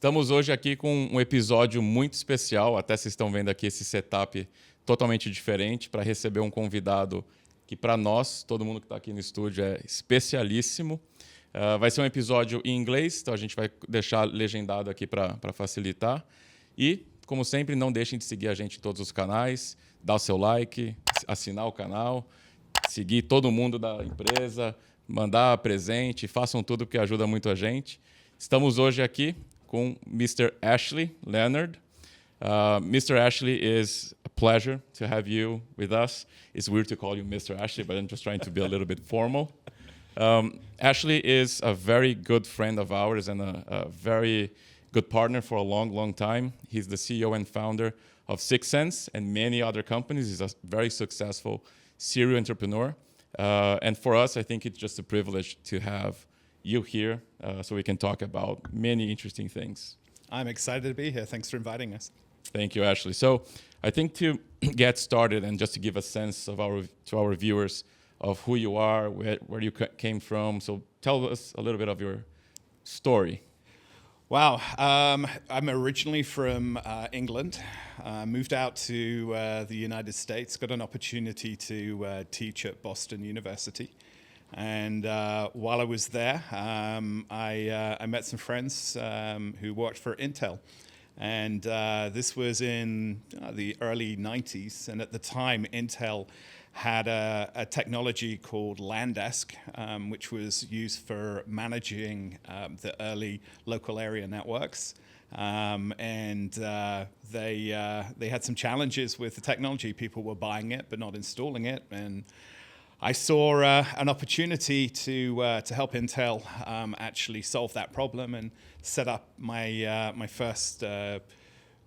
Estamos hoje aqui com um episódio muito especial, até vocês estão vendo aqui esse setup totalmente diferente para receber um convidado que para nós, todo mundo que está aqui no estúdio, é especialíssimo. Vai ser um episódio em inglês, então a gente vai deixar legendado aqui para facilitar. E, como sempre, não deixem de seguir a gente em todos os canais, dar o seu like, assinar o canal, seguir todo mundo da empresa, mandar presente, façam tudo que ajuda muito a gente. Estamos hoje aqui com Mr. Ashley Leonard. Mr. Ashley, is a pleasure to have you with us. It's weird to call you Mr. Ashley, but I'm just trying to be a little bit formal. Ashley is a very good friend of ours and a very good partner for a long, long time. He's the CEO and founder of Syxsense and many other companies. He's a very successful serial entrepreneur. And for us, I think it's just a privilege to have you here so we can talk about many interesting things. I'm excited to be here. Thanks for inviting us. Thank you, Ashley. So I think to get started and just to give a sense of to our viewers of who you are, where you came from. So tell us a little bit of your story. Wow. I'm originally from England. Moved out to the United States. Got an opportunity to teach at Boston University. And while I was there, I met some friends who worked for Intel. And this was in the early 90s. And at the time, Intel had a technology called Landesk, which was used for managing the early local area networks. And they had some challenges with the technology. People were buying it, but not installing it. And I saw an opportunity to help Intel actually solve that problem and set up my first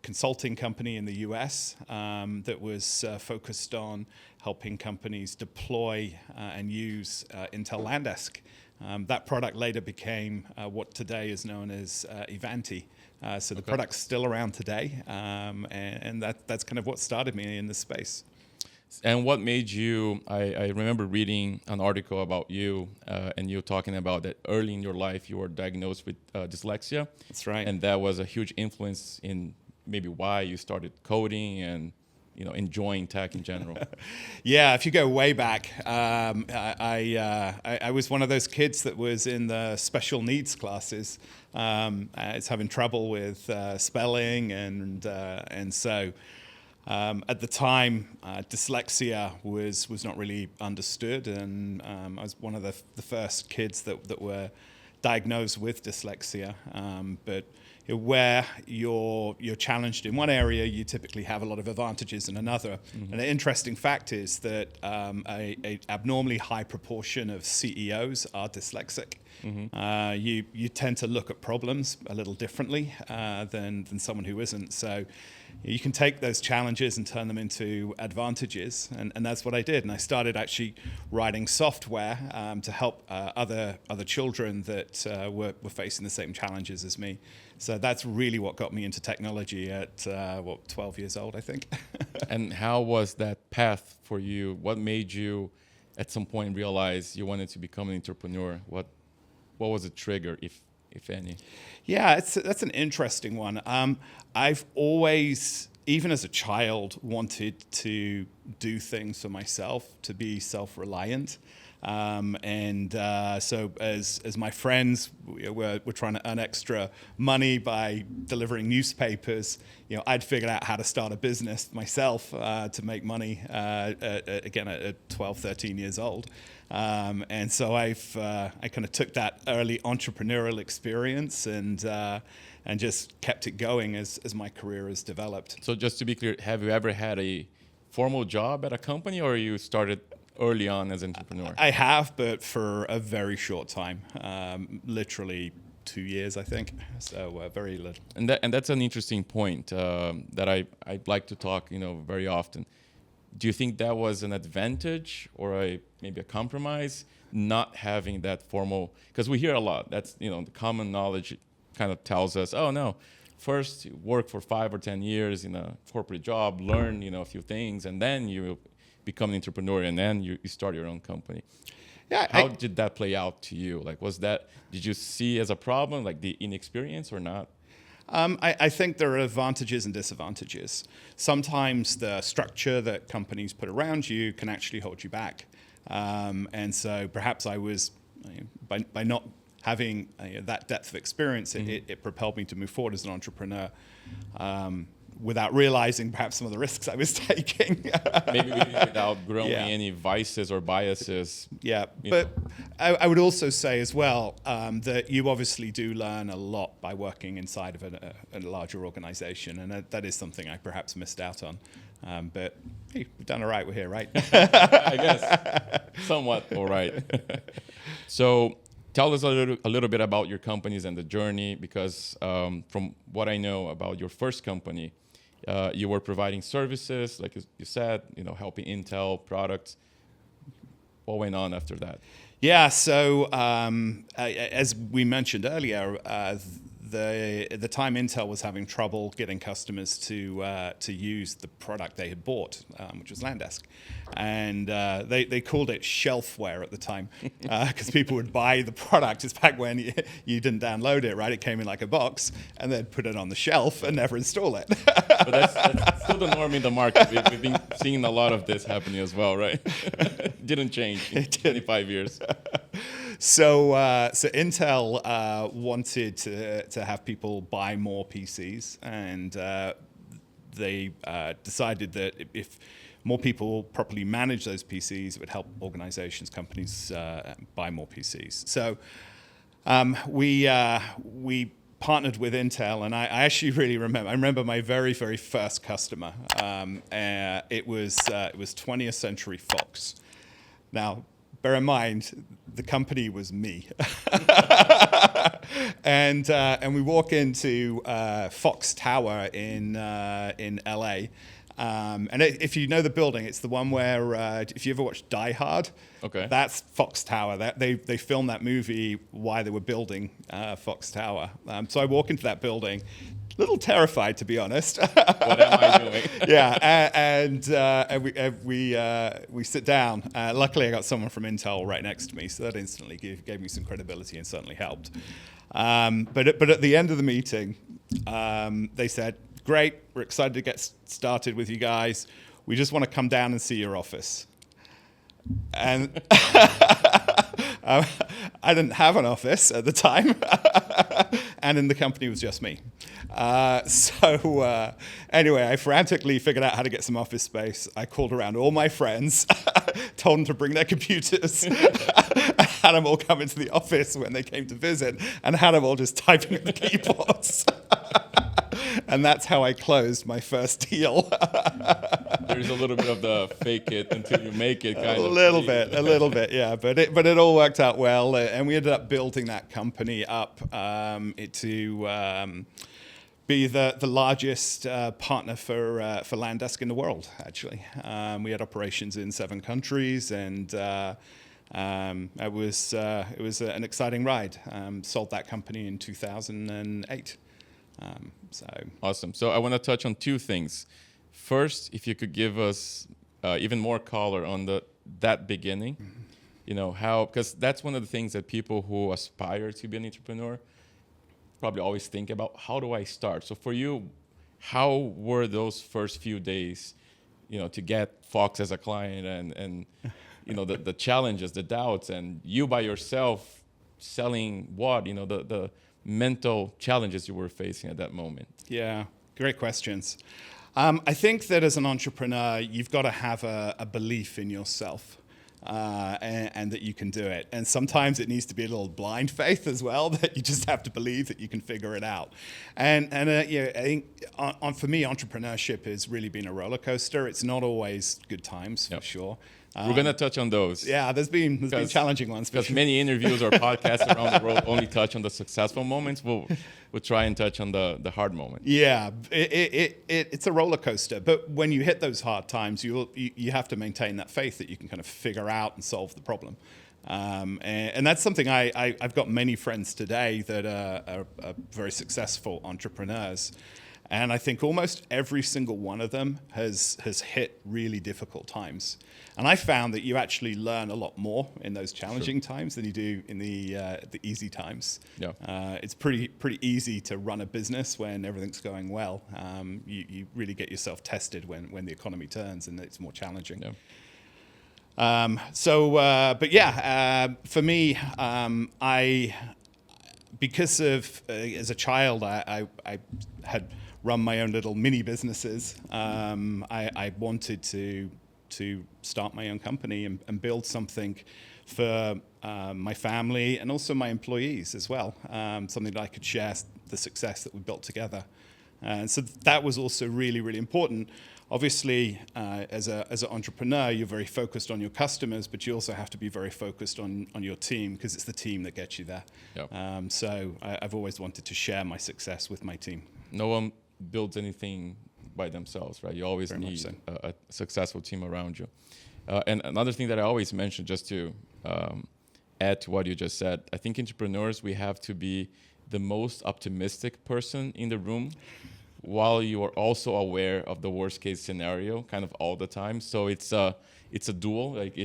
consulting company in the US that was focused on helping companies deploy and use Intel Landesk. That product later became what today is known as Ivanti. So the product's still around today, and that's kind of what started me in this space. And what made you, I remember reading an article about you and you talking about that early in your life you were diagnosed with dyslexia. That's right. And that was a huge influence in maybe why you started coding and enjoying tech in general. Yeah, if you go way back, I was one of those kids that was in the special needs classes. I was having trouble with spelling and so... at the time, dyslexia was not really understood, and I was one of the first kids that were diagnosed with dyslexia. But where you're challenged in one area, you typically have a lot of advantages in another. Mm-hmm. And an interesting fact is that a abnormally high proportion of CEOs are dyslexic. Mm-hmm. You tend to look at problems a little differently than someone who isn't. So you can take those challenges and turn them into advantages, and that's what I did. And I started actually writing software to help other children that were facing the same challenges as me. So that's really what got me into technology at 12 years old, I think. And how was that path for you? What made you, at some point, realize you wanted to become an entrepreneur? What was the trigger, if any? Yeah, that's an interesting one. I've always, even as a child, wanted to do things for myself, to be self-reliant. So as my friends were trying to earn extra money by delivering newspapers, I'd figured out how to start a business myself to make money, again, at 12, 13 years old. And so I kind of took that early entrepreneurial experience and just kept it going as my career has developed. So just to be clear, have you ever had a formal job at a company, or you started early on as an entrepreneur? I have, but for a very short time, literally 2 years, I think. So very little. And that's an interesting point that I'd like to talk, very often. Do you think that was an advantage or maybe a compromise, not having that formal? Because we hear a lot. That's the common knowledge kind of tells us, oh no, first you work for 5 or 10 years in a corporate job, learn a few things, and then you become an entrepreneur, and then you start your own company. Yeah. How did that play out to you? Like, did you see as a problem, like the inexperience or not? I think there are advantages and disadvantages. Sometimes the structure that companies put around you can actually hold you back. And so perhaps I was, by not having that depth of experience, it propelled me to move forward as an entrepreneur without realizing perhaps some of the risks I was taking. Maybe without growing any vices or biases. Yeah, but I would also say as well that you obviously do learn a lot by working inside of a larger organization, and that is something I perhaps missed out on. But hey, we've done all right. We're here, right? I guess somewhat all right. So tell us a little bit about your companies and the journey, because from what I know about your first company, you were providing services, like you said, helping Intel products. What went on after that? Yeah, so as we mentioned earlier, at the time Intel was having trouble getting customers to use the product they had bought, which was Landesk. And they called it shelfware at the time because people would buy the product. It's back when you didn't download it, right? It came in like a box, and they'd put it on the shelf and never install it. But that's still the norm in the market. We've been seeing a lot of this happening as well, right? Didn't change in 25 years. So Intel wanted to have people buy more PCs, and they decided that if more people properly manage those PCs, it would help organizations, companies buy more PCs. So we partnered with Intel, and I actually really remember my very, very first customer. It was 20th Century Fox. Now, bear in mind, the company was me. And we walk into Fox Tower in LA. And if you know the building, it's the one where, if you ever watched Die Hard, okay, that's Fox Tower. They filmed that movie while they were building Fox Tower. So I walk into that building, a little terrified, to be honest. What am I doing? Yeah, and we sit down. Luckily, I got someone from Intel right next to me, so that instantly gave me some credibility and certainly helped. But at the end of the meeting, they said, "Great, we're excited to get started with you guys. We just want to come down and see your office." And I didn't have an office at the time, and in the company was just me. So anyway, I frantically figured out how to get some office space. I called around all my friends, told them to bring their computers, had them all come into the office when they came to visit, and had them all just typing at the keyboards. And that's how I closed my first deal. There's a little bit of the fake it until you make it kind of. A little bit, yeah. But it all worked out well, and we ended up building that company up to be the largest partner for Landesk in the world. Actually, we had operations in 7 countries, and it was an exciting ride. Sold that company in 2008. Awesome. So I want to touch on 2 things. First, if you could give us even more color on that beginning, how, because that's one of the things that people who aspire to be an entrepreneur probably always think about, how do I start? So for you, how were those first few days, to get Fox as a client and the challenges, the doubts, and you by yourself selling what, the mental challenges you were facing at that moment? Yeah, great questions. I think that as an entrepreneur, you've got to have a belief in yourself and that you can do it. And sometimes it needs to be a little blind faith as well, that you just have to believe that you can figure it out. And I think for me, entrepreneurship has really been a roller coaster. It's not always good times, for sure. We're going to touch on those. Yeah, there's been challenging ones. Because many interviews or podcasts around the world only touch on the successful moments. We'll try and touch on the hard moments. Yeah, it's a roller coaster. But when you hit those hard times, you have to maintain that faith that you can kind of figure out and solve the problem. And that's something I've got many friends today that are very successful entrepreneurs. And I think almost every single one of them has hit really difficult times. And I found that you actually learn a lot more in those challenging times than you do in the easy times. Yeah. It's pretty easy to run a business when everything's going well. You really get yourself tested when the economy turns and it's more challenging. Yeah. For me, because of as a child, I had run my own little mini businesses. I wanted to start my own company and build something for my family and also my employees as well, something that I could share the success that we built together. And so that was also really, really important. Obviously, as an entrepreneur, you're very focused on your customers, but you also have to be very focused on your team because it's the team that gets you there. Yep. So I've always wanted to share my success with my team. No one builds anything by themselves, right? You always need a successful team around you. And another thing that I always mention, just to add to what you just said, I think entrepreneurs, we have to be the most optimistic person in the room while you are also aware of the worst case scenario kind of all the time. So it's a dual, like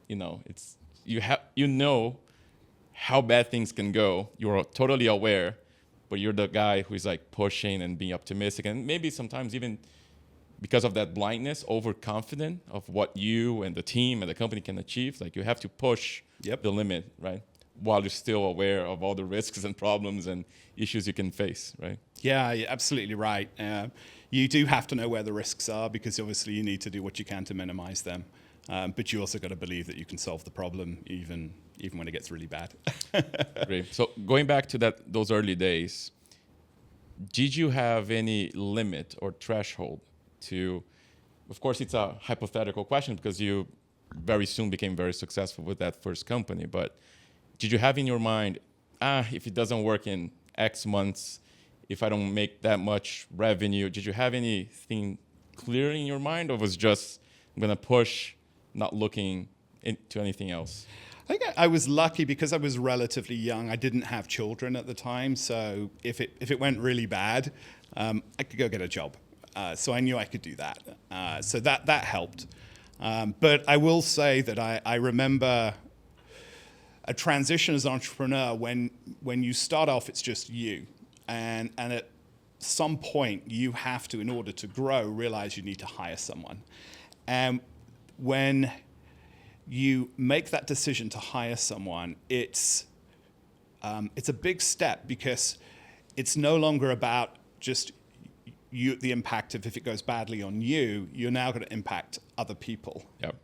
you know how bad things can go. You're totally aware, but you're the guy who is like pushing and being optimistic, and maybe sometimes even because of that blindness, overconfident of what you and the team and the company can achieve. Like you have to push the limit, right? While you're still aware of all the risks and problems and issues you can face, right? Yeah, you're absolutely right. You do have to know where the risks are because obviously you need to do what you can to minimize them. But you also got to believe that you can solve the problem even when it gets really bad. Great. So going back to those early days, did you have any limit or threshold to, of course, it's a hypothetical question because you very soon became very successful with that first company, but did you have in your mind, if it doesn't work in X months, if I don't make that much revenue, did you have anything clear in your mind, or was just, I'm going to push, not looking into anything else? I think I was lucky because I was relatively young. I didn't have children at the time, so if it went really bad, I could go get a job. So I knew I could do that. So that helped. But I will say that I remember a transition as an entrepreneur when you start off, it's just you. And at some point, you have to, in order to grow, realize you need to hire someone. And when you make that decision to hire someone, it's a big step because it's no longer about just the impact of if it goes badly on you, you're now going to impact other people. Yep.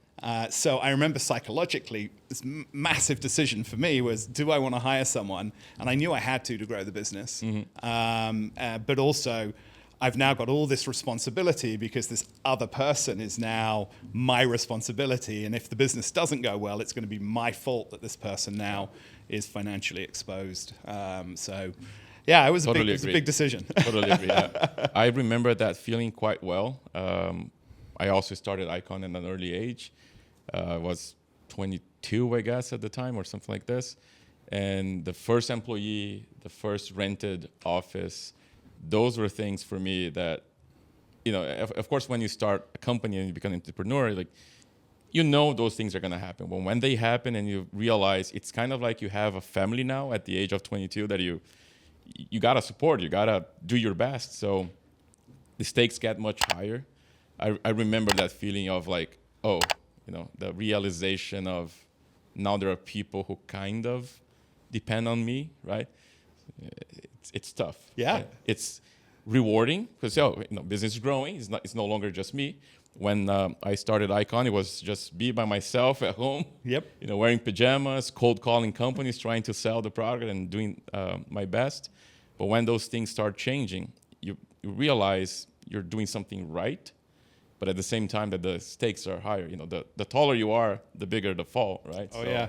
So I remember psychologically, this massive decision for me was, do I want to hire someone? And I knew I had to grow the business. Mm-hmm. But also, I've now got all this responsibility because this other person is now my responsibility. And if the business doesn't go well, it's going to be my fault that this person now is financially exposed. Yeah, it was a big decision. Totally agree. Yeah. I remember that feeling quite well. I also started AIQON at an early age. I was 22, I guess, at the time, or something like this. And the first employee, the first rented office, those were things for me that, of course, when you start a company and you become an entrepreneur, like, those things are going to happen. But when they happen and you realize it's kind of like you have a family now at the age of 22 that you got to support, you got to do your best. So the stakes get much higher. I remember that feeling of like, the realization of now there are people who kind of depend on me, right? It's tough. Yeah. Right? It's rewarding because business is growing. It's no longer just me. When I started AIQON, it was just me by myself at home. Yep. Wearing pajamas, cold calling companies, trying to sell the product and doing my best. But when those things start changing, you realize you're doing something right. But at the same time that the stakes are higher, the taller you are, the bigger the fall, right? Oh, yeah.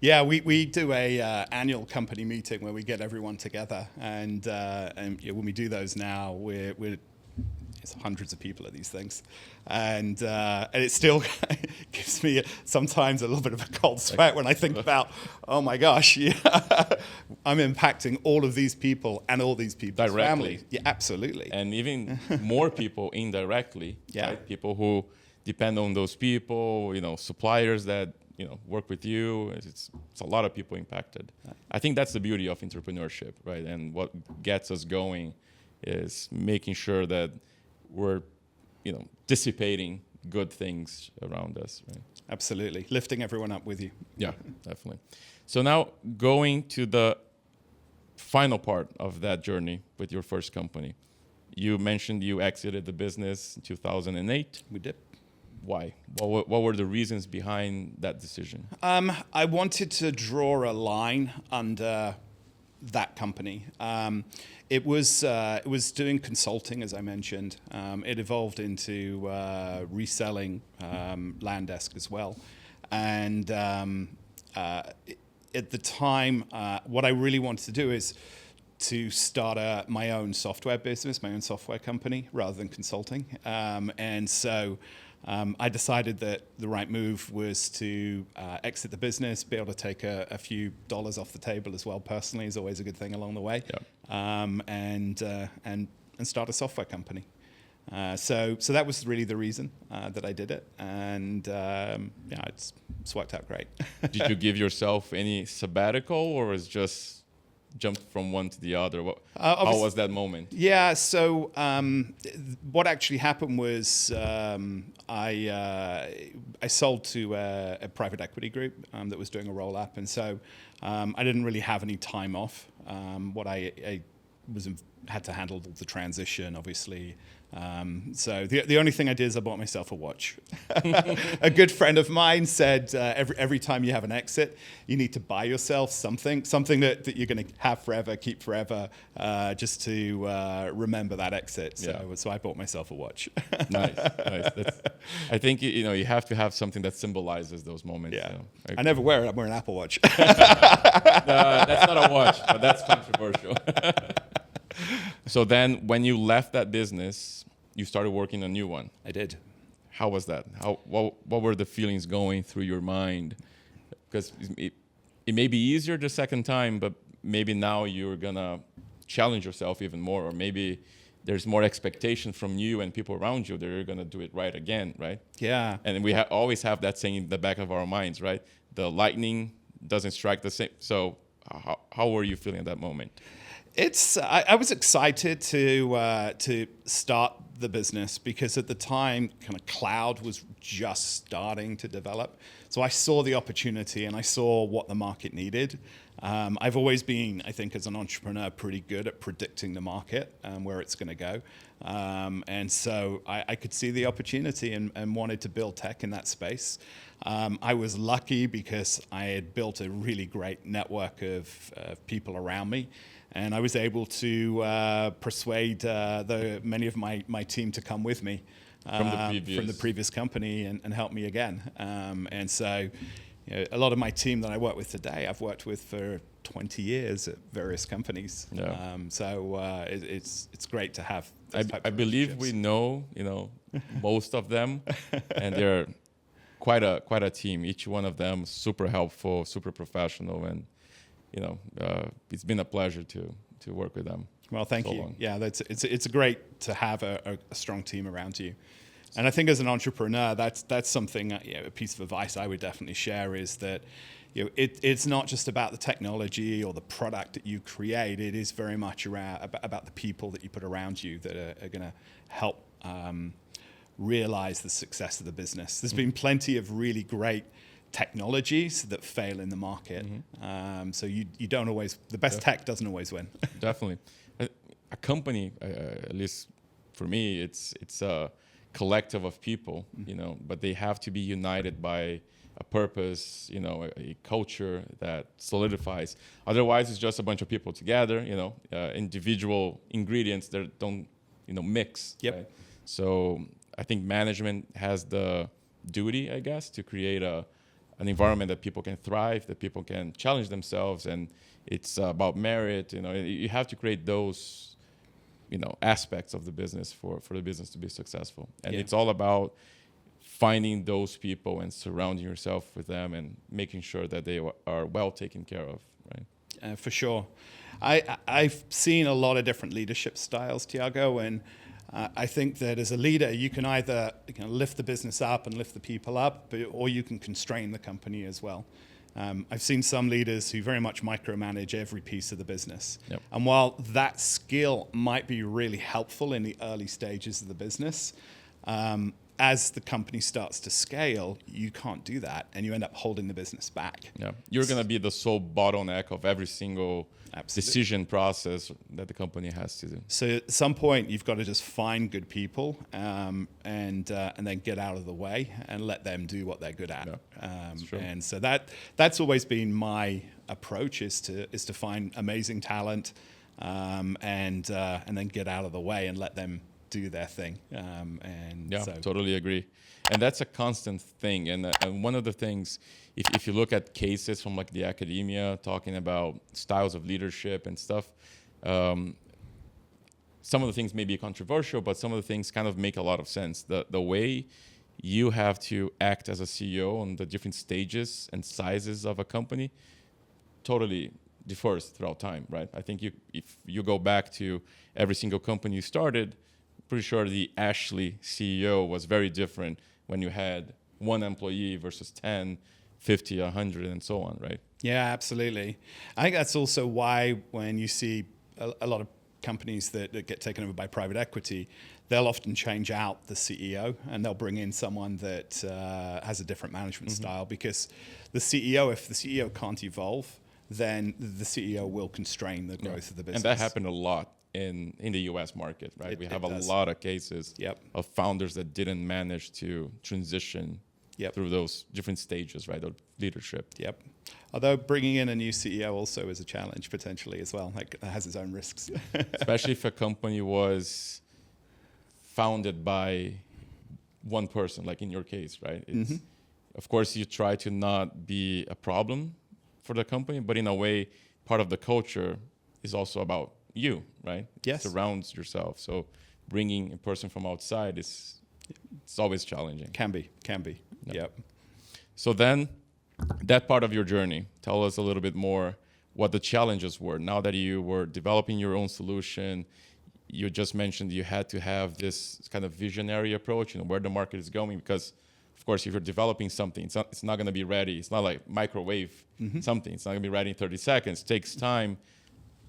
Yeah, we do a annual company meeting where we get everyone together, and when we do those now, we're There's hundreds of people at these things, and it still gives me sometimes a little bit of a cold sweat when I think about, oh my gosh, I'm impacting all of these people and all these people's Directly. families. Yeah, absolutely. And even more people indirectly, Yeah. right? People who depend on those people, suppliers that work with you. It's a lot of people impacted. I think that's the beauty of entrepreneurship, right? And what gets us going is making sure that we're, dissipating good things around us, right? Absolutely. Lifting everyone up with you. Yeah, definitely. So now going to the final part of that journey with your first company. You mentioned you exited the business in 2008. We did. Why? What were the reasons behind that decision? I wanted to draw a line under that company. It was doing consulting, as I mentioned. It evolved into reselling Landesk as well. And at the time, what I really wanted to do is to start my own software business, my own software company, rather than consulting. And so I decided that the right move was to exit the business, be able to take a few dollars off the table as well. Personally, is always a good thing along the way, and start a software company. So that was really the reason that I did it, and it's worked out great. Did you give yourself any sabbatical, or was just jumped from one to the other? How was that moment? Yeah, so what actually happened was I sold to a private equity group that was doing a roll-up, and so I didn't really have any time off. I had to handle the transition, obviously. So the only thing I did is I bought myself a watch. A good friend of mine said every time you have an exit, you need to buy yourself something that you're going to have forever, keep forever, just to remember that exit. So I bought myself a watch. Nice. I think you have to have something that symbolizes those moments. Yeah. I never wear it. I'm wearing an Apple Watch. That's not a watch, but that's controversial. So then when you left that business, you started working a new one. I did. How was that? What were the feelings going through your mind? Because it may be easier the second time, but maybe now you're going to challenge yourself even more, or maybe there's more expectation from you and people around you that you're going to do it right again, right? Yeah. And we always have that saying in the back of our minds, right? The lightning doesn't strike the same. So how were you feeling at that moment? I was excited to start the business because at the time, kind of cloud was just starting to develop. So I saw the opportunity and I saw what the market needed. I've always been, I think, as an entrepreneur, pretty good at predicting the market and where it's going to go. And so I could see the opportunity and wanted to build tech in that space. I was lucky because I had built a really great network of people around me. And I was able to persuade many of my team to come with me from the previous company and help me again. And so a lot of my team that I work with today, I've worked with for 20 years at various companies. Yeah. It's great to have those types I of believe we know, most of them, and they're quite a team. Each one of them super helpful, super professional, and it's been a pleasure to work with them. Well, thank you. Long. Yeah, it's great to have a strong team around you. And I think as an entrepreneur, that's something, a piece of advice I would definitely share is that it's not just about the technology or the product that you create. It is very much about the people that you put around you that are going to help realize the success of the business. There's been plenty of really great technologies that fail in the market. Mm-hmm. So you don't always, the best tech doesn't always win. Definitely. A company, at least for me, it's a collective of people, mm-hmm. But they have to be united by a purpose, a culture that solidifies. Otherwise, it's just a bunch of people together, individual ingredients that don't, mix. Yep. Right? So I think management has the duty, I guess, to create an environment that people can thrive, that people can challenge themselves, and it's about merit. You have to create those aspects of the business for the business to be successful. And Yeah. it's all about finding those people and surrounding yourself with them and making sure that they are well taken care of, right? For sure. I've seen a lot of different leadership styles, Tiago, and I think that as a leader, you can either lift the business up and lift the people up, or you can constrain the company as well. I've seen some leaders who very much micromanage every piece of the business. Yep. And while that skill might be really helpful in the early stages of the business, as the company starts to scale, you can't do that, and you end up holding the business back. Yeah, you're going to be the sole bottleneck of every single decision process that the company has to do. So at some point, you've got to just find good people and then get out of the way and let them do what they're good at. Yeah, and so that's always been my approach, is to find amazing talent and then get out of the way and let them do their thing. Totally agree. And that's a constant thing. And one of the things, if you look at cases from like the academia talking about styles of leadership and stuff, some of the things may be controversial, but some of the things kind of make a lot of sense. The way you have to act as a CEO on the different stages and sizes of a company totally differs throughout time, right? I think if you go back to every single company you started, pretty sure the Ashley CEO was very different when you had one employee versus 10, 50, 100, and so on, right? Yeah, absolutely. I think that's also why when you see a lot of companies that get taken over by private equity, they'll often change out the CEO and they'll bring in someone that has a different management style, because if the CEO can't evolve, then the CEO will constrain the growth of the business. And that happened a lot in the US market, right? We have a lot of cases of founders that didn't manage to transition through those different stages, right, of leadership. Yep. Although bringing in a new CEO also is a challenge potentially as well. Like, it has its own risks. Especially if a company was founded by one person, like in your case, right? Of course, you try to not be a problem for the company, but in a way, part of the culture is also about you, right? Yes. It surrounds yourself. So bringing a person from outside it's always challenging. Can be. Yep. So then that part of your journey, tell us a little bit more what the challenges were. Now that you were developing your own solution, you just mentioned you had to have this kind of visionary approach, where the market is going, because of course, if you're developing something, it's not going to be ready. It's not like microwave something. It's not going to be ready in 30 seconds. It takes time.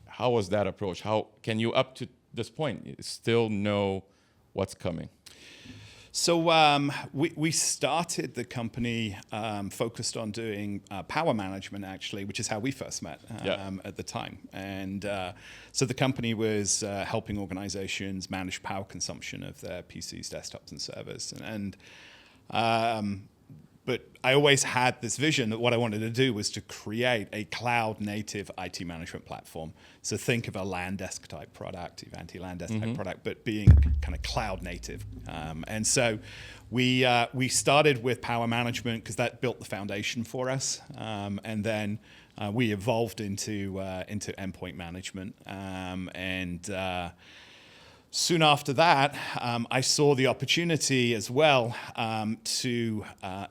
How was that approach? How can you, up to this point, still know what's coming? So we started the company focused on doing power management, actually, which is how we first met at the time. And so the company was helping organizations manage power consumption of their PCs, desktops, and servers. But I always had this vision that what I wanted to do was to create a cloud-native IT management platform. So think of a LAN desk type product, Ivanti LAN desk type product, but being kind of cloud-native. And so we started with power management because that built the foundation for us. And then we evolved into endpoint management. Soon after that, I saw the opportunity as well to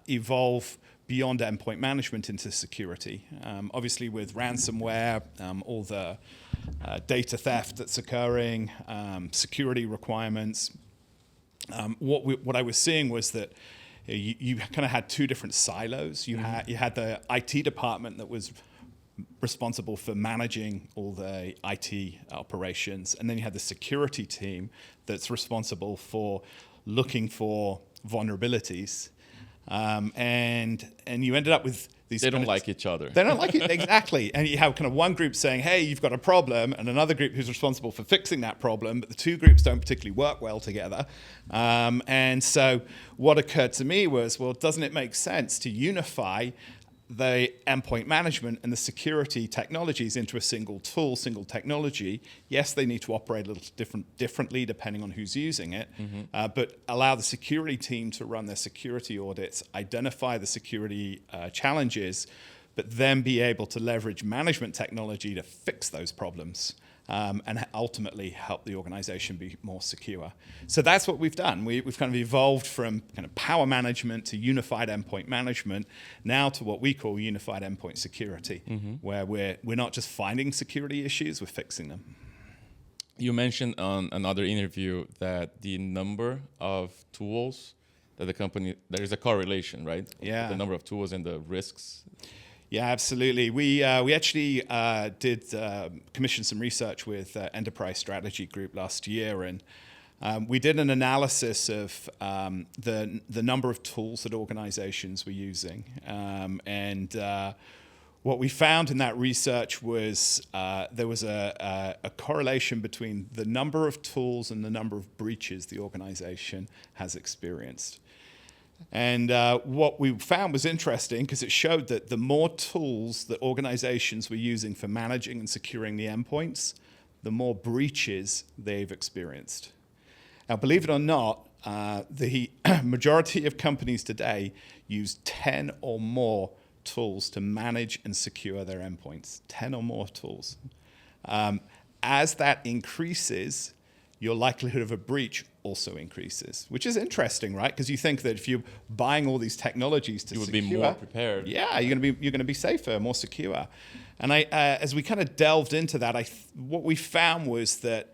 evolve beyond endpoint management into security. Obviously, with ransomware, all the data theft that's occurring, security requirements, what I was seeing was that you kind of had two different silos. You had the IT department that was responsible for managing all the IT operations, and then you had the security team that's responsible for looking for vulnerabilities, and you ended up with these. They don't like each other. They don't like it, exactly. And you have kind of one group saying, "Hey, you've got a problem," and another group who's responsible for fixing that problem. But the two groups don't particularly work well together. And so what occurred to me was, well, doesn't it make sense to unify the endpoint management and the security technologies into a single tool, single technology? Yes, they need to operate a little differently depending on who's using it, but allow the security team to run their security audits, identify the security challenges, but then be able to leverage management technology to fix those problems. and ultimately help the organization be more secure. So that's what we've done. We've kind of evolved from kind of power management to unified endpoint management, now to what we call unified endpoint security, where we're not just finding security issues, we're fixing them. You mentioned on another interview that the number of tools that the company, there is a correlation, right? Yeah. The number of tools and the risks. Yeah, absolutely. We actually did commission some research with Enterprise Strategy Group last year, and we did an analysis of the number of tools that organizations were using. What we found in that research was there was a correlation between the number of tools and the number of breaches the organization has experienced. And what we found was interesting because it showed that the more tools that organizations were using for managing and securing the endpoints, the more breaches they've experienced. Now, believe it or not, the majority of companies today use 10 or more tools to manage and secure their endpoints. 10 or more tools. As that increases, your likelihood of a breach also increases, which is interesting, right? Because you think that if you're buying all these technologies to secure, you would be more prepared. Yeah, you're going to be safer, more secure. And as we kind of delved into that, what we found was that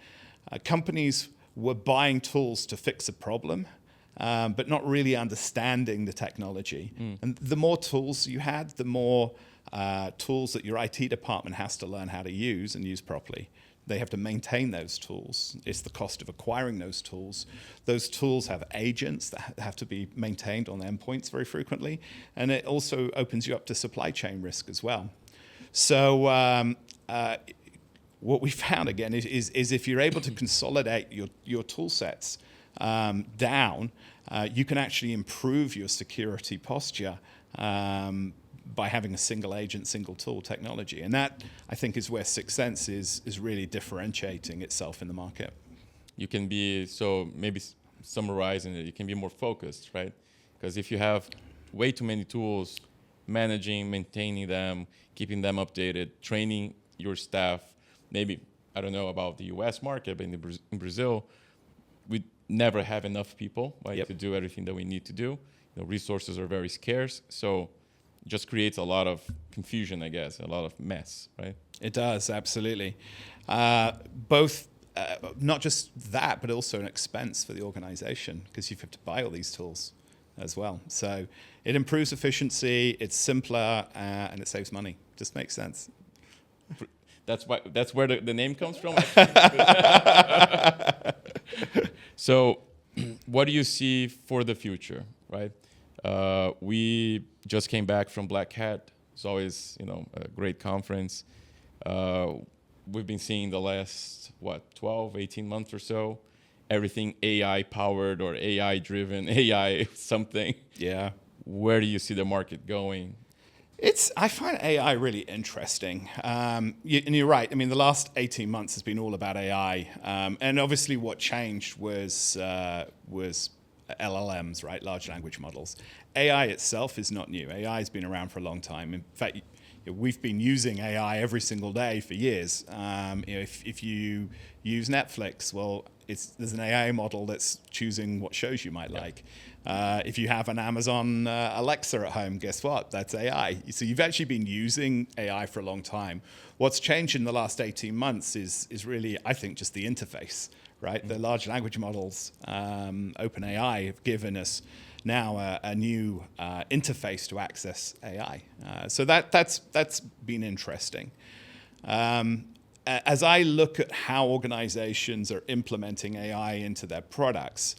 companies were buying tools to fix a problem, but not really understanding the technology. And the more tools you had, the more tools that your IT department has to learn how to use and use properly. They have to maintain those tools. It's the cost of acquiring those tools. Those tools have agents that have to be maintained on endpoints very frequently. And it also opens you up to supply chain risk as well. So what we found, again, is if you're able to consolidate your tool sets down, you can actually improve your security posture by having a single agent, single tool technology. And that, I think, is where Syxsense is really differentiating itself in the market. You can be, so maybe summarizing it, you can be more focused, right? Because if you have way too many tools, managing, maintaining them, keeping them updated, training your staff, maybe, I don't know about the US market, but in Brazil, we never have enough people, right, to do everything that we need to do. Resources are very scarce, so it just creates a lot of confusion, I guess, a lot of mess, right? It does, absolutely. Both, not just that, but also an expense for the organization because you have to buy all these tools as well. So it improves efficiency, it's simpler, and it saves money. Just makes sense. That's where the name comes from. So, what do you see for the future, right? We just came back from Black Hat. It's always, a great conference. We've been seeing the last, 12, 18 months or so, everything AI powered or AI driven, AI something. Yeah. Where do you see the market going? I find AI really interesting. And you're right. I mean, the last 18 months has been all about AI. And obviously what changed was LLMs, right? Large language models. AI itself is not new. AI has been around for a long time. In fact, we've been using AI every single day for years. If you use Netflix, well, there's an AI model that's choosing what shows you might like. If you have an Amazon Alexa at home, guess what? That's AI. So you've actually been using AI for a long time. What's changed in the last 18 months is really, I think, just the interface, right? The large language models, OpenAI, have given us now a new interface to access AI. So that's been interesting. As I look at how organizations are implementing AI into their products,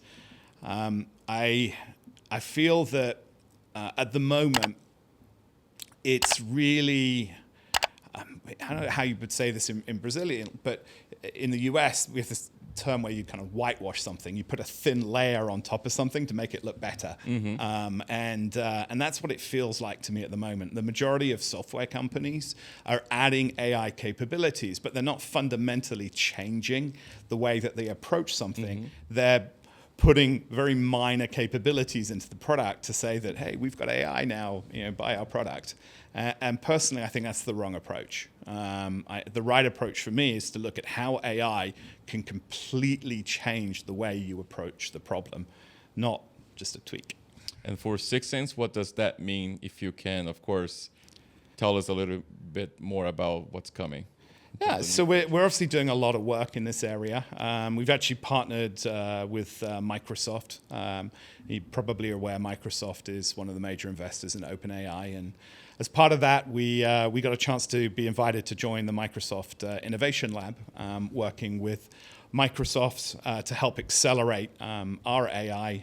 I feel that at the moment it's really, I don't know how you would say this in Brazilian, but in the US we have this term where you kind of whitewash something. You put a thin layer on top of something to make it look better. And that's what it feels like to me at the moment. The majority of software companies are adding AI capabilities, but they're not fundamentally changing the way that they approach something. They're putting very minor capabilities into the product to say that, hey, we've got AI now, buy our product. And personally, I think that's the wrong approach. The right approach for me is to look at how AI can completely change the way you approach the problem, not just a tweak. And for Syxsense, what does that mean? If you can, of course, tell us a little bit more about what's coming. Yeah, so we're obviously doing a lot of work in this area. We've actually partnered with Microsoft. You probably are aware Microsoft is one of the major investors in OpenAI, and as part of that, we got a chance to be invited to join the Microsoft Innovation Lab, working with Microsoft to help accelerate our AI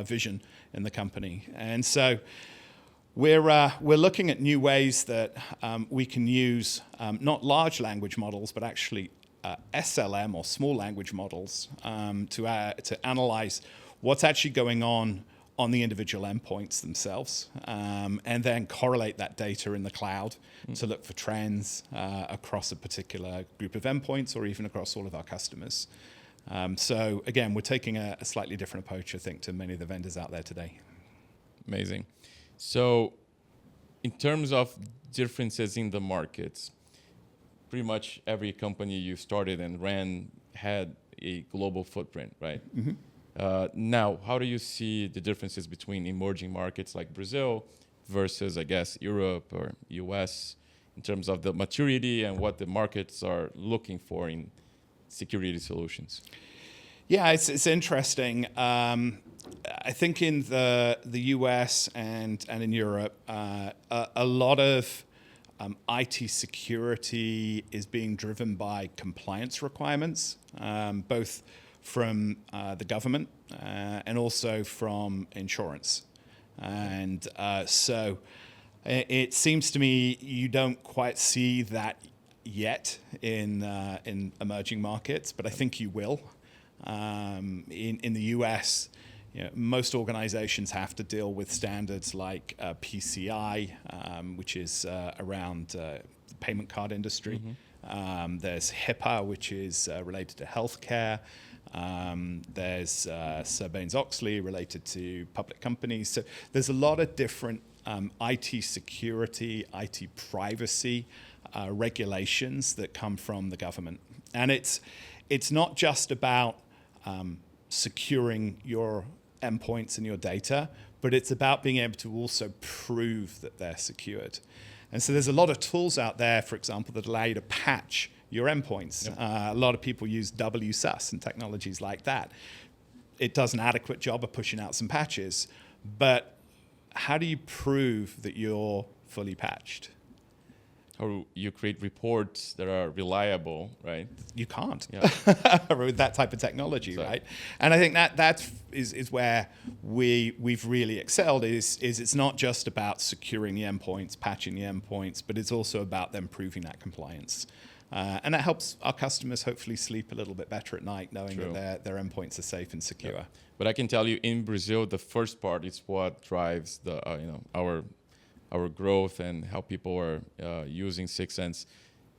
vision in the company. And so we're looking at new ways that we can use not large language models, but actually SLM or small language models to analyze what's actually going on the individual endpoints themselves, and then correlate that data in the cloud to look for trends across a particular group of endpoints or even across all of our customers. So again, we're taking a slightly different approach, I think, to many of the vendors out there today. Amazing. So in terms of differences in the markets, pretty much every company you started and ran had a global footprint, right? Mm-hmm. Now, how do you see the differences between emerging markets like Brazil versus, I guess, Europe or US in terms of the maturity and what the markets are looking for in security solutions? Yeah, it's interesting. I think in the US and in Europe, a lot of IT security is being driven by compliance requirements, both from the government and also from insurance. And so it seems to me you don't quite see that yet in emerging markets, but I think you will. In the US, most organizations have to deal with standards like PCI, which is around the payment card industry. Mm-hmm. There's HIPAA, which is related to healthcare. There's Sarbanes-Oxley related to public companies. So there's a lot of different IT security, IT privacy regulations that come from the government. And it's not just about securing your endpoints and your data, but it's about being able to also prove that they're secured. And so there's a lot of tools out there, for example, that allow you to patch your endpoints. Yep. A lot of people use WSUS and technologies like that. It does an adequate job of pushing out some patches, but how do you prove that you're fully patched? How you create reports that are reliable, right? You can't, yeah. with that type of technology, exactly. Right? And I think that is where we've really excelled. Is it's not just about securing the endpoints, patching the endpoints, but it's also about them proving that compliance. And that helps our customers hopefully sleep a little bit better at night, knowing True. That their endpoints are safe and secure. Yeah. But I can tell you, in Brazil, the first part is what drives the our growth and how people are using Syxsense.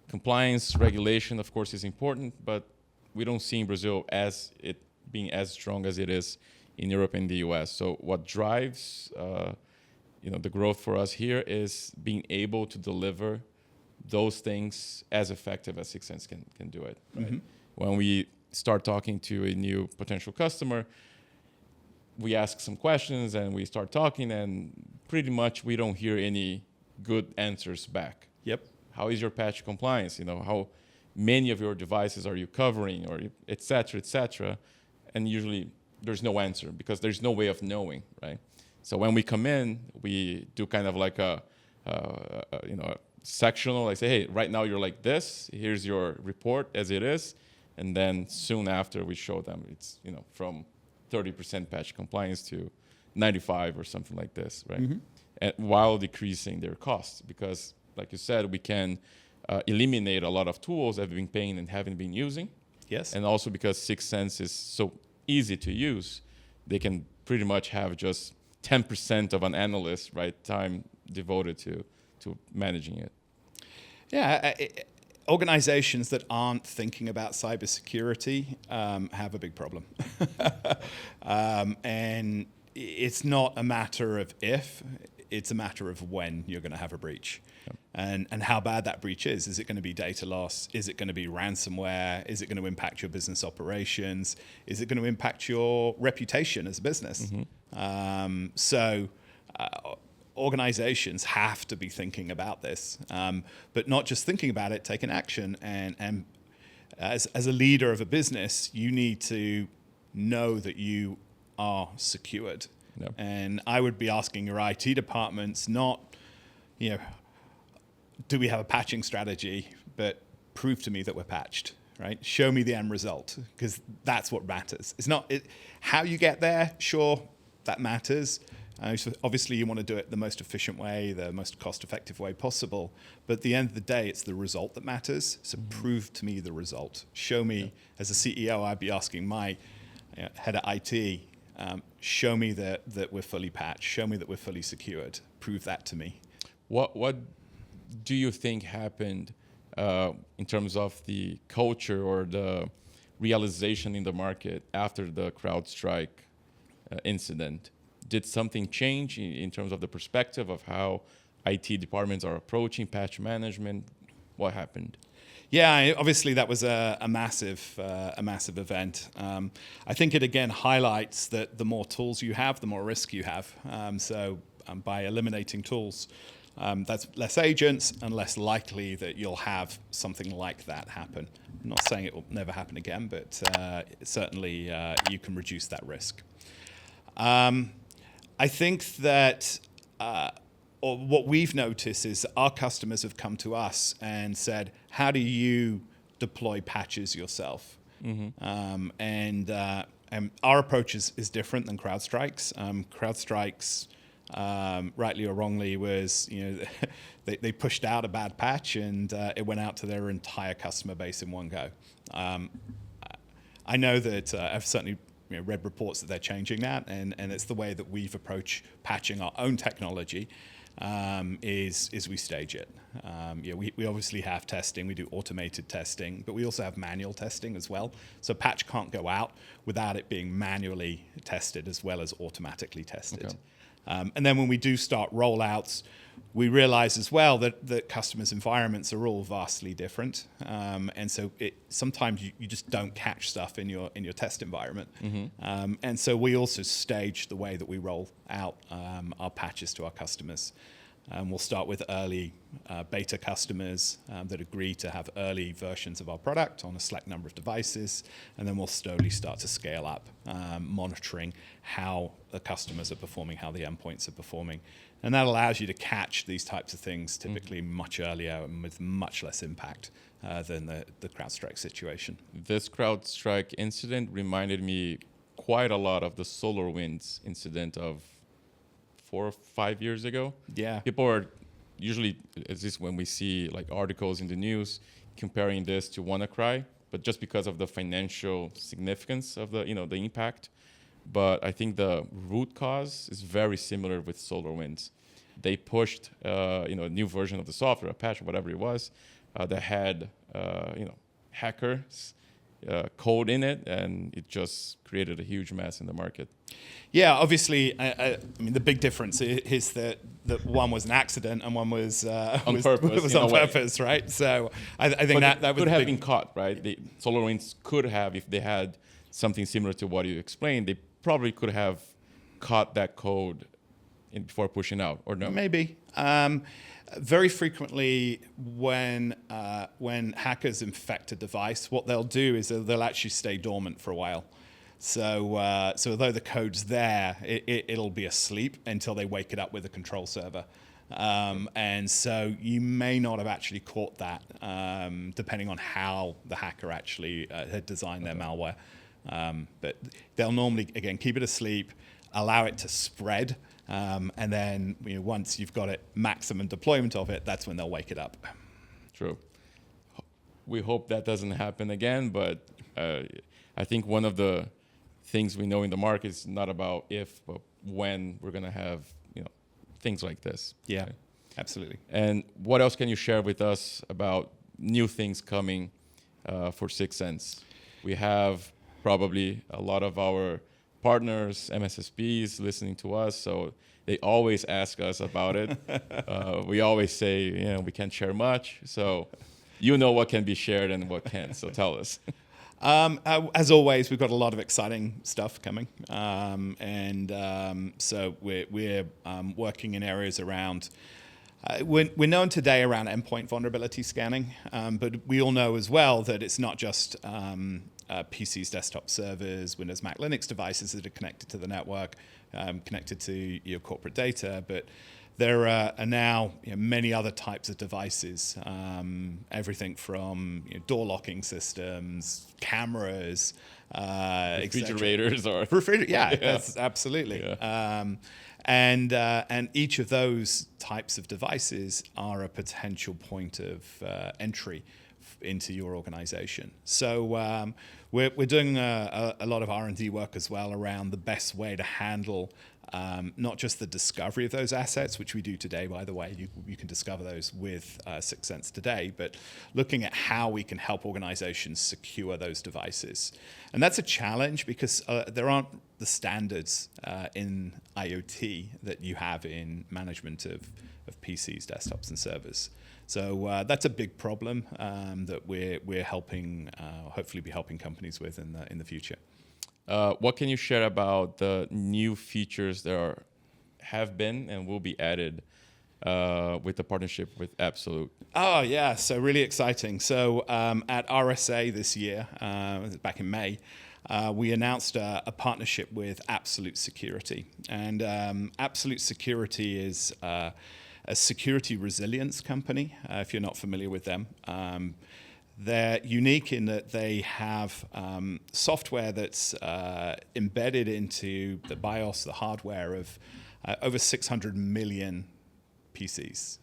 Compliance regulation, of course, is important, but we don't see in Brazil as it being as strong as it is in Europe and the US. So what drives the growth for us here is being able to deliver those things as effective as Syxsense can do it. Right? Mm-hmm. When we start talking to a new potential customer, we ask some questions and we start talking, and pretty much we don't hear any good answers back. Yep. How is your patch compliance? How many of your devices are you covering, or et cetera, and usually there's no answer because there's no way of knowing, right? So when we come in, we do kind of like a sectional. I say, hey, right now you're like this. Here's your report as it is, and then soon after we show them it's from 30% patch compliance to 95 or something like this, right? Mm-hmm. And while decreasing their costs, because, like you said, we can eliminate a lot of tools that we've been paying and haven't been using. Yes. And also because Syxsense is so easy to use, they can pretty much have just 10% of an analyst, right, time devoted to managing it. Yeah, organizations that aren't thinking about cybersecurity have a big problem. And it's not a matter of if, it's a matter of when you're going to have a breach. Yep. And how bad that breach is. Is it going to be data loss? Is it going to be ransomware? Is it going to impact your business operations? Is it going to impact your reputation as a business? Organizations have to be thinking about this, but not just thinking about it, taking action. And as a leader of a business, you need to know that you are secured. Yep. And I would be asking your IT departments, not, do we have a patching strategy, but prove to me that we're patched, right? Show me the end result, because that's what matters. It's not how you get there. Sure, that matters. So obviously, you want to do it the most efficient way, the most cost-effective way possible. But at the end of the day, it's the result that matters. So prove to me the result. Show me, as a CEO, I'd be asking my head of IT, show me that we're fully patched. Show me that we're fully secured. Prove that to me. What do you think happened in terms of the culture or the realization in the market after the CrowdStrike incident? Did something change in terms of the perspective of how IT departments are approaching patch management? What happened? Yeah, obviously that was a massive event. I think it again highlights that the more tools you have, the more risk you have. So by eliminating tools, that's less agents and less likely that you'll have something like that happen. I'm not saying it will never happen again, but certainly you can reduce that risk. I think that or what we've noticed is our customers have come to us and said, how do you deploy patches yourself? And our approach is different than CrowdStrike's. CrowdStrike's, rightly or wrongly, was they pushed out a bad patch and it went out to their entire customer base in one go. I know that I've certainly read reports that they're changing that, and it's the way that we've approached patching our own technology. Is we stage it. We obviously have testing. We do automated testing, but we also have manual testing as well. So patch can't go out without it being manually tested as well as automatically tested. Okay. And then when we do start rollouts, we realize as well that customers' environments are all vastly different. And so sometimes you just don't catch stuff in your test environment. And so we also stage the way that we roll out our patches to our customers. We'll start with early beta customers that agree to have early versions of our product on a select number of devices, and then we'll slowly start to scale up, monitoring how the customers are performing, how the endpoints are performing. And that allows you to catch these types of things typically much earlier and with much less impact than the CrowdStrike situation. This CrowdStrike incident reminded me quite a lot of the SolarWinds incident of 4 or 5 years ago. Yeah. People are usually, at least when we see like articles in the news, comparing this to WannaCry, but just because of the financial significance of the impact. But I think the root cause is very similar with SolarWinds. They pushed a new version of the software, a patch, whatever it was, that had hackers code in it, and it just created a huge mess in the market. Yeah, obviously, I mean, the big difference is that one was an accident and one was on purpose. Was on purpose, right? So I think that could was have been caught, right? The SolarWinds could have, if they had something similar to what you explained, they probably could have caught that code before pushing out, or no? Maybe. Very frequently, when hackers infect a device, what they'll do is they'll actually stay dormant for a while. So although the code's there, it'll be asleep until they wake it up with a control server. And so you may not have actually caught that, depending on how the hacker actually had designed their malware. But they'll normally, again, keep it asleep, allow it to spread, and then once you've got it maximum deployment of it, that's when they'll wake it up. True. We hope that doesn't happen again, but I think one of the things we know in the market is not about if, but when we're going to have things like this. Yeah, absolutely. And what else can you share with us about new things coming for Syxsense. We have probably a lot of our partners, MSSPs, listening to us, so they always ask us about it. We always say, we can't share much, so you know what can be shared and what can't, so tell us. As always, we've got a lot of exciting stuff coming, so we're working in areas around. We're known today around endpoint vulnerability scanning, but we all know as well that it's not just PCs, desktop servers, Windows, Mac, Linux devices that are connected to the network, connected to your corporate data, but there are now many other types of devices, everything from door locking systems, cameras, refrigerators, or that's absolutely. Yeah. And each of those types of devices are a potential point of entry into your organization. So we're doing a lot of R&D work as well around the best way to handle not just the discovery of those assets, which we do today, by the way. You can discover those with Syxsense today, but looking at how we can help organizations secure those devices. And that's a challenge because there aren't the standards in IoT that you have in management of PCs, desktops, and servers. So that's a big problem that we're helping, hopefully be helping companies with in the future. What can you share about the new features that have been and will be added with the partnership with Absolute? Oh, yeah. So really exciting. So at RSA this year, back in May, we announced a partnership with Absolute Security. And Absolute Security is a security resilience company, if you're not familiar with them. They're unique in that they have software that's embedded into the BIOS, the hardware of over 600 million PCs.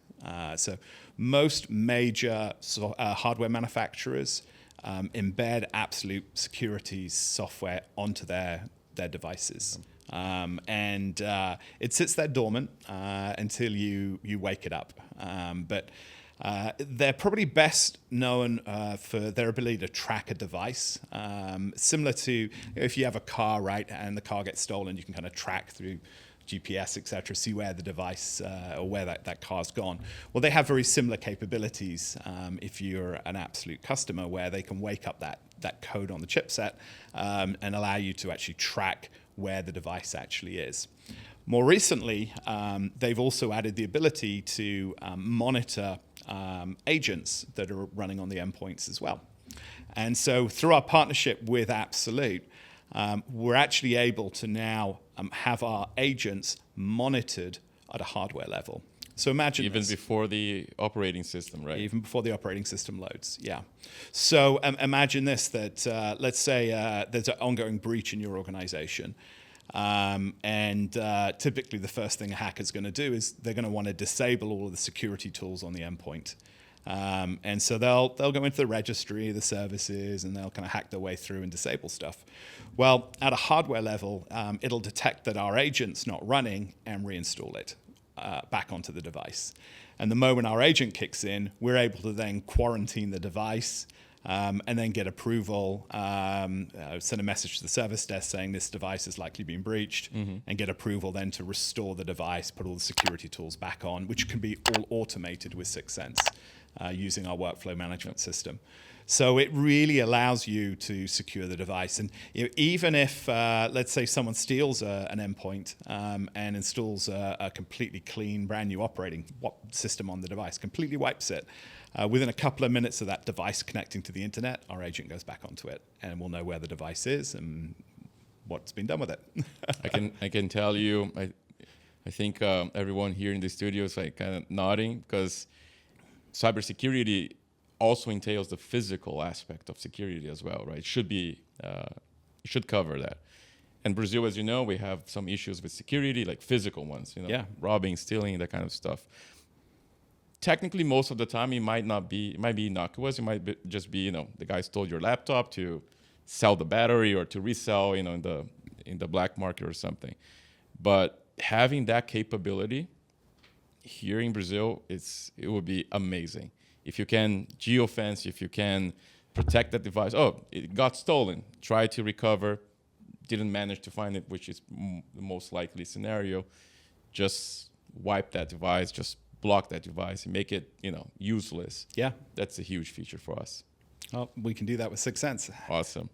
So most major hardware manufacturers embed Absolute Security's software onto their devices. And it sits there dormant until you wake it up. But they're probably best known for their ability to track a device. Similar to if you have a car, right, and the car gets stolen, you can kind of track through GPS, et cetera, see where the device or where that car's gone. Well, they have very similar capabilities if you're an Absolute customer, where they can wake up that code on the chipset and allow you to actually track where the device actually is. More recently, they've also added the ability to monitor agents that are running on the endpoints as well. And so through our partnership with Absolute, we're actually able to now have our agents monitored at a hardware level. So imagine even before the operating system, right? Even before the operating system loads, yeah. So imagine this, that let's say there's an ongoing breach in your organization. And typically the first thing a hacker's going to do is they're going to want to disable all of the security tools on the endpoint. And so they'll go into the registry, the services, and they'll kind of hack their way through and disable stuff. Well, at a hardware level, it'll detect that our agent's not running and reinstall it back onto the device. And the moment our agent kicks in, we're able to then quarantine the device, and then get approval, send a message to the service desk saying this device has likely been breached, and get approval then to restore the device, put all the security tools back on, which can be all automated with Syxsense using our workflow management system. So it really allows you to secure the device. And even if, let's say, someone steals an endpoint and installs a completely clean, brand new operating system on the device, completely wipes it, within a couple of minutes of that device connecting to the internet, our agent goes back onto it, and we'll know where the device is and what's been done with it. I can tell you, I think everyone here in the studio is like kind of nodding, because cybersecurity also entails the physical aspect of security as well, right? It should cover that. In Brazil, as you know, we have some issues with security, like physical ones, robbing, stealing, that kind of stuff. Technically, most of the time, it might be innocuous. It might just be, the guy stole your laptop to sell the battery or to resell, in the black market or something. But having that capability here in Brazil, it would be amazing. if you can geofence, if you can protect that device. Oh, it got stolen. Try to recover. Didn't manage to find it, which is the most likely scenario. Just wipe that device. Just block that device and make it, useless. Yeah. That's a huge feature for us. Well, we can do that with Syxsense. Awesome.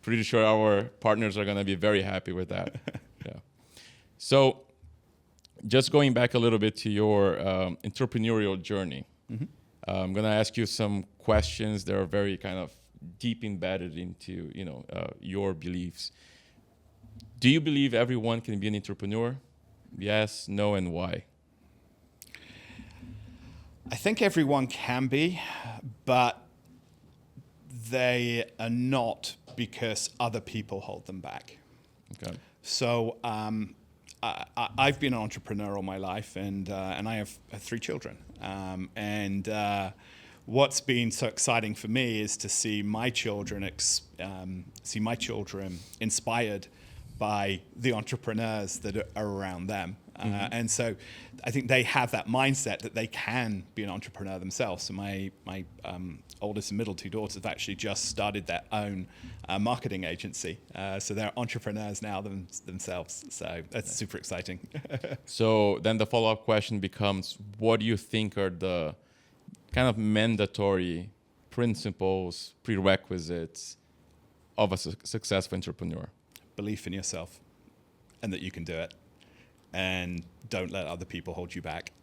Pretty sure our partners are going to be very happy with that. Yeah. So just going back a little bit to your entrepreneurial journey, I'm going to ask you some questions that are very kind of deep embedded into, your beliefs. Do you believe everyone can be an entrepreneur? Yes, no, and why? I think everyone can be, but they are not because other people hold them back. Okay. So I've been an entrepreneur all my life, and I have 3 children. What's been so exciting for me is to see my children inspired by the entrepreneurs that are around them. And so I think they have that mindset that they can be an entrepreneur themselves. So my oldest and middle 2 daughters have actually just started their own marketing agency. So they're entrepreneurs now themselves. So that's super exciting. So then the follow-up question becomes, what do you think are the kind of mandatory principles, prerequisites of a successful entrepreneur? Belief in yourself and that you can do it. And don't let other people hold you back.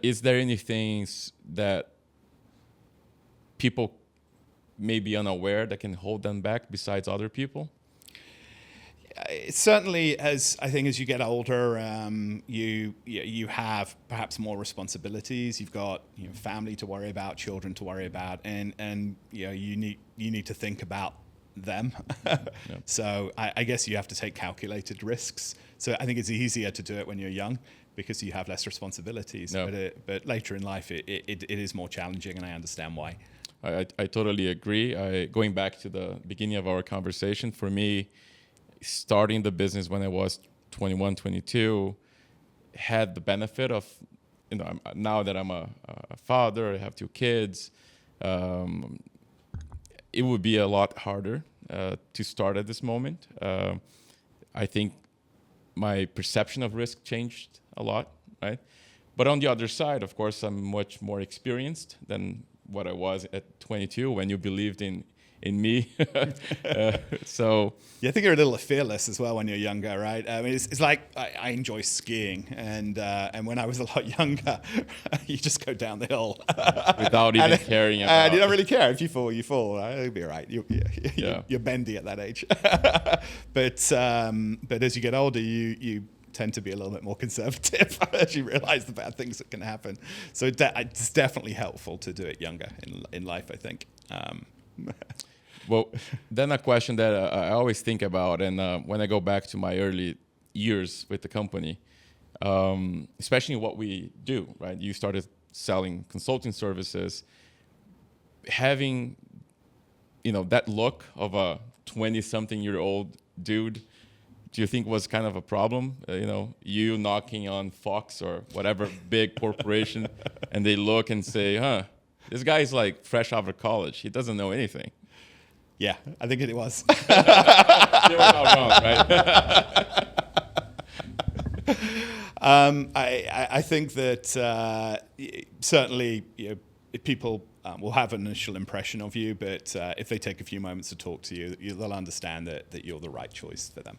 Is there anything that people may be unaware that can hold them back besides other people? Certainly, as you get older, you have perhaps more responsibilities. You've got family to worry about, children to worry about, and you need to think about them. So I guess you have to take calculated risks. So I think it's easier to do it when you're young because you have less responsibilities. But later in life, it is more challenging, and I understand why. I totally agree. Going back to the beginning of our conversation, for me, starting the business when I was 21, 22, had the benefit of, now that I'm a father, I have 2 kids, it would be a lot harder to start at this moment. I think my perception of risk changed a lot, right? But on the other side, of course, I'm much more experienced than what I was at 22 when you believed in me. So yeah, I think you're a little fearless as well when you're younger, right? I mean, it's like I enjoy skiing, and when I was a lot younger, you just go down the hill without even caring about. And you don't really care if you fall. You fall. Right? It'll be all right. You're bendy at that age. But as you get older, you tend to be a little bit more conservative as you realize the bad things that can happen. So it's definitely helpful to do it younger in life, I think. Well, then a question that I always think about, and when I go back to my early years with the company, especially what we do, right? You started selling consulting services, having, that look of a 20-something-year-old dude. Do you think was kind of a problem? You knocking on Fox or whatever big corporation, and they look and say, this guy's like fresh out of college. He doesn't know anything. Yeah, I think it was. They were not wrong, right? I think that certainly people will have an initial impression of you, but if they take a few moments to talk to you, they'll understand that you're the right choice for them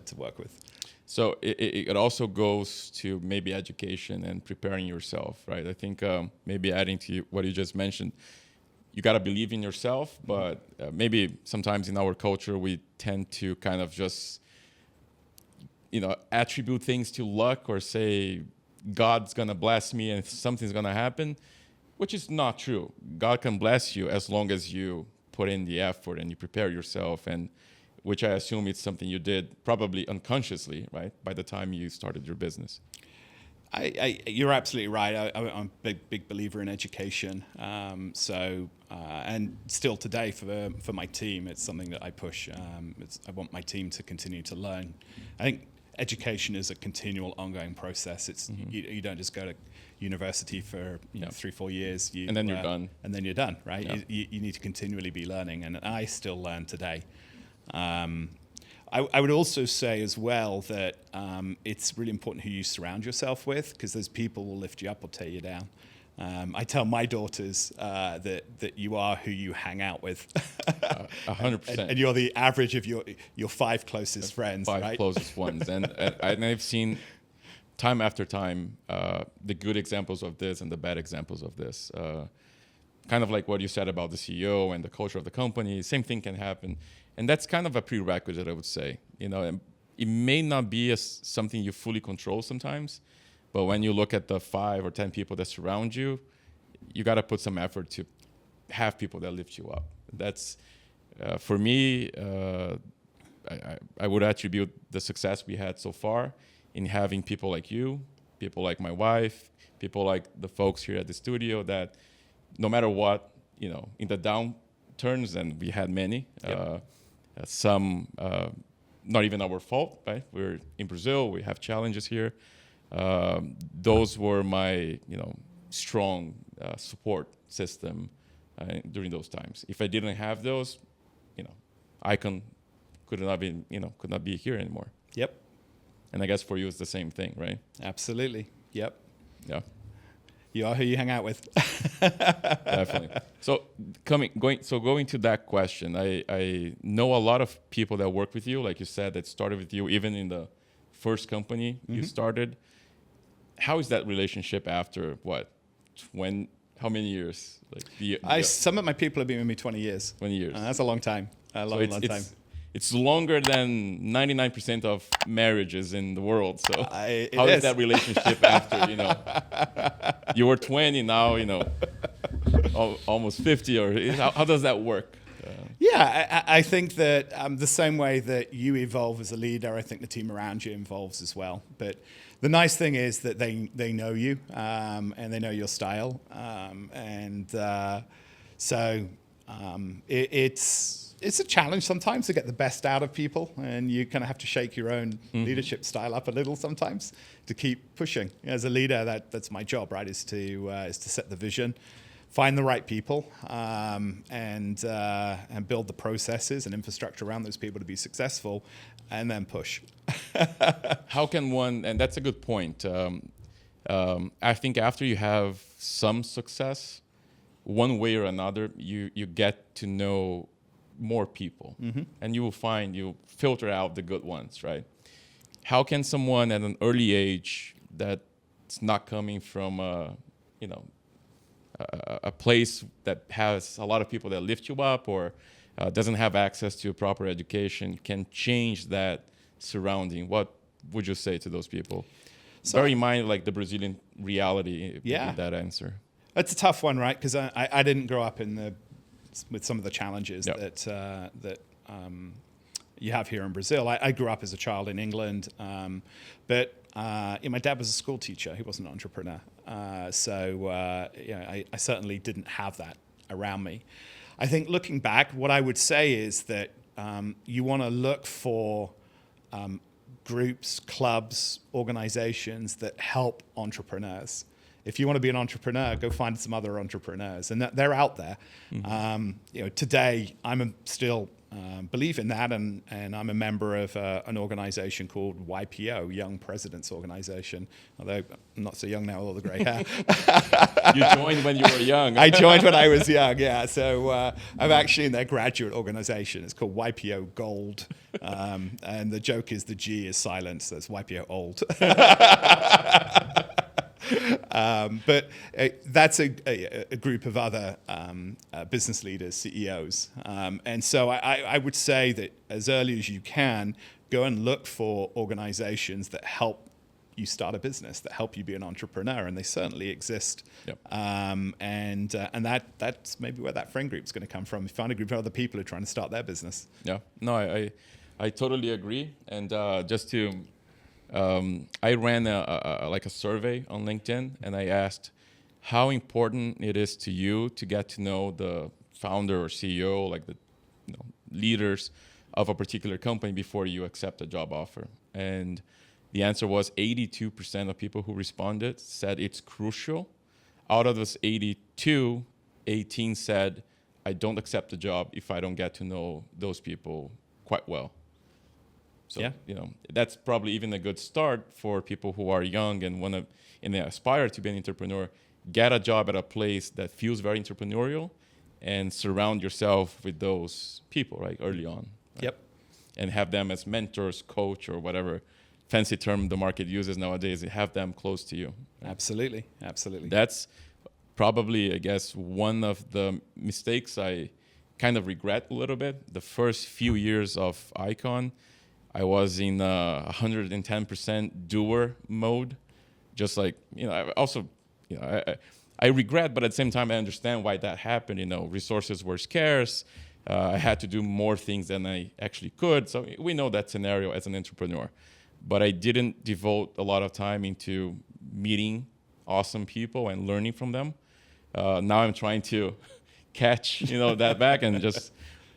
to work with. So it also goes to maybe education and preparing yourself, right? I think maybe adding to what you just mentioned, you got to believe in yourself, but maybe sometimes in our culture, we tend to kind of just, attribute things to luck or say, God's going to bless me and something's going to happen, which is not true. God can bless you as long as you put in the effort and you prepare yourself, and which I assume it's something you did probably unconsciously, right, by the time you started your business. You're absolutely right. I'm a big believer in education. And still today for my team, it's something that I push. I want my team to continue to learn. I think education is a continual, ongoing process. It's you don't just go to university for 3-4 years, and then you're done. And then you're done, right? Yeah. You need to continually be learning, and I still learn today. I would also say as well that it's really important who you surround yourself with, because those people will lift you up or tear you down. I tell my daughters that you are who you hang out with. 100%. And you're the average of your 5 closest friends, five right? closest ones. And I've seen time after time the good examples of this and the bad examples of this. Kind of like what you said about the CEO and the culture of the company. Same thing can happen. And that's kind of a prerequisite, I would say. And it may not be something you fully control sometimes, but when you look at the 5 or 10 people that surround you, you got to put some effort to have people that lift you up. That's, for me, I would attribute the success we had so far in having people like you, people like my wife, people like the folks here at the studio that no matter what, in the downturns, and we had many, some not even our fault, right? We're in Brazil, we have challenges here. Those were my, strong support system during those times. If I didn't have those, AIQON could not be here anymore. Yep. And I guess for you, it's the same thing, right? Absolutely. Yep. Yeah. You are who you hang out with. Definitely. So going to that question, I know a lot of people that work with you, like you said, that started with you even in the first company you started. How is that relationship after how many years? Some of my people have been with me 20 years. 20 years. That's a long time. A long time. It's longer than 99% of marriages in the world. So how is that relationship after, you were 20, now, almost 50, or how does that work? Yeah, I think that the same way that you evolve as a leader, I think the team around you evolves as well. But the nice thing is that they know you and they know your style. It's a challenge sometimes to get the best out of people, and you kind of have to shake your own leadership style up a little sometimes to keep pushing. As a leader, that's my job, right? Is to set the vision, find the right people, and build the processes and infrastructure around those people to be successful, and then push. How can one? And that's a good point. I think after you have some success, one way or another, you get to know more people, and you filter out the good ones, right? How can someone at an early age that's not coming from a place that has a lot of people that lift you up, or doesn't have access to proper education, can change that surrounding? What would you say to those people? So, bear in mind, like the Brazilian reality, that answer. It's a tough one, right? Because I didn't grow up with some of the challenges that you have here in Brazil. I grew up as a child in England, but my dad was a school teacher. He wasn't an entrepreneur. I certainly didn't have that around me. I think looking back, what I would say is that you want to look for groups, clubs, organizations that help entrepreneurs. If you want to be an entrepreneur, go find some other entrepreneurs, and they're out there. Today I'm still believe in that, and I'm a member of an organization called YPO, Young Presidents Organization. Although I'm not so young now with all the gray hair. You joined when you were young. I joined when I was young, yeah. So I'm actually in their graduate organization. It's called YPO Gold, and the joke is the G is silent, so it's YPO Old. But that's a group of other business leaders, CEOs. And so I would say that as early as you can, go and look for organizations that help you start a business, that help you be an entrepreneur, and they certainly exist. Yep. And that's maybe where that friend group is going to come from. You find a group of other people who are trying to start their business. Yeah, no, I totally agree. And just to... I ran a survey on LinkedIn, and I asked how important it is to you to get to know the founder or CEO, like the leaders of a particular company before you accept a job offer. And the answer was 82% of people who responded said it's crucial. Out of those 82, 18 said, I don't accept the job if I don't get to know those people quite well. So, that's probably even a good start for people who are young and they aspire to be an entrepreneur. Get a job at a place that feels very entrepreneurial and surround yourself with those people, right, early on. Right? Yep. And have them as mentors, coach, or whatever fancy term the market uses nowadays. Have them close to you. Right? Absolutely. That's probably, I guess, one of the mistakes I kind of regret a little bit. The first few years of AIQON, I was in 110% doer mode. Just like, I also, I regret, but at the same time, I understand why that happened. Resources were scarce. I had to do more things than I actually could. So we know that scenario as an entrepreneur. But I didn't devote a lot of time into meeting awesome people and learning from them. Now I'm trying to catch, that back and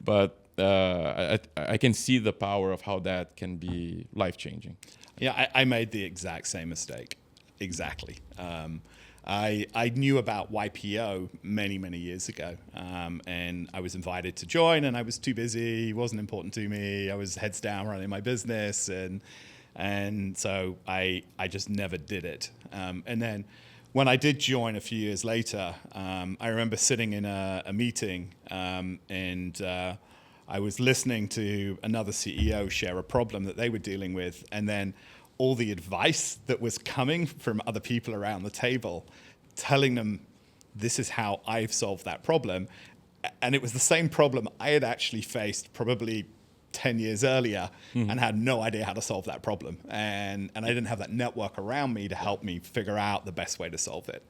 but I can see the power of how that can be life-changing. Yeah, I made the exact same mistake. Exactly. I knew about YPO many years ago, and I was invited to join, and I was too busy. It wasn't important to me. I was heads down running my business, and so I just never did it. And then when I did join a few years later, I remember sitting in a meeting, and I was listening to another CEO share a problem that they were dealing with, and then all the advice that was coming from other people around the table, telling them, this is how I've solved that problem. And it was the same problem I had actually faced probably 10 years earlier and had no idea how to solve that problem. And I didn't have that network around me to help me figure out the best way to solve it.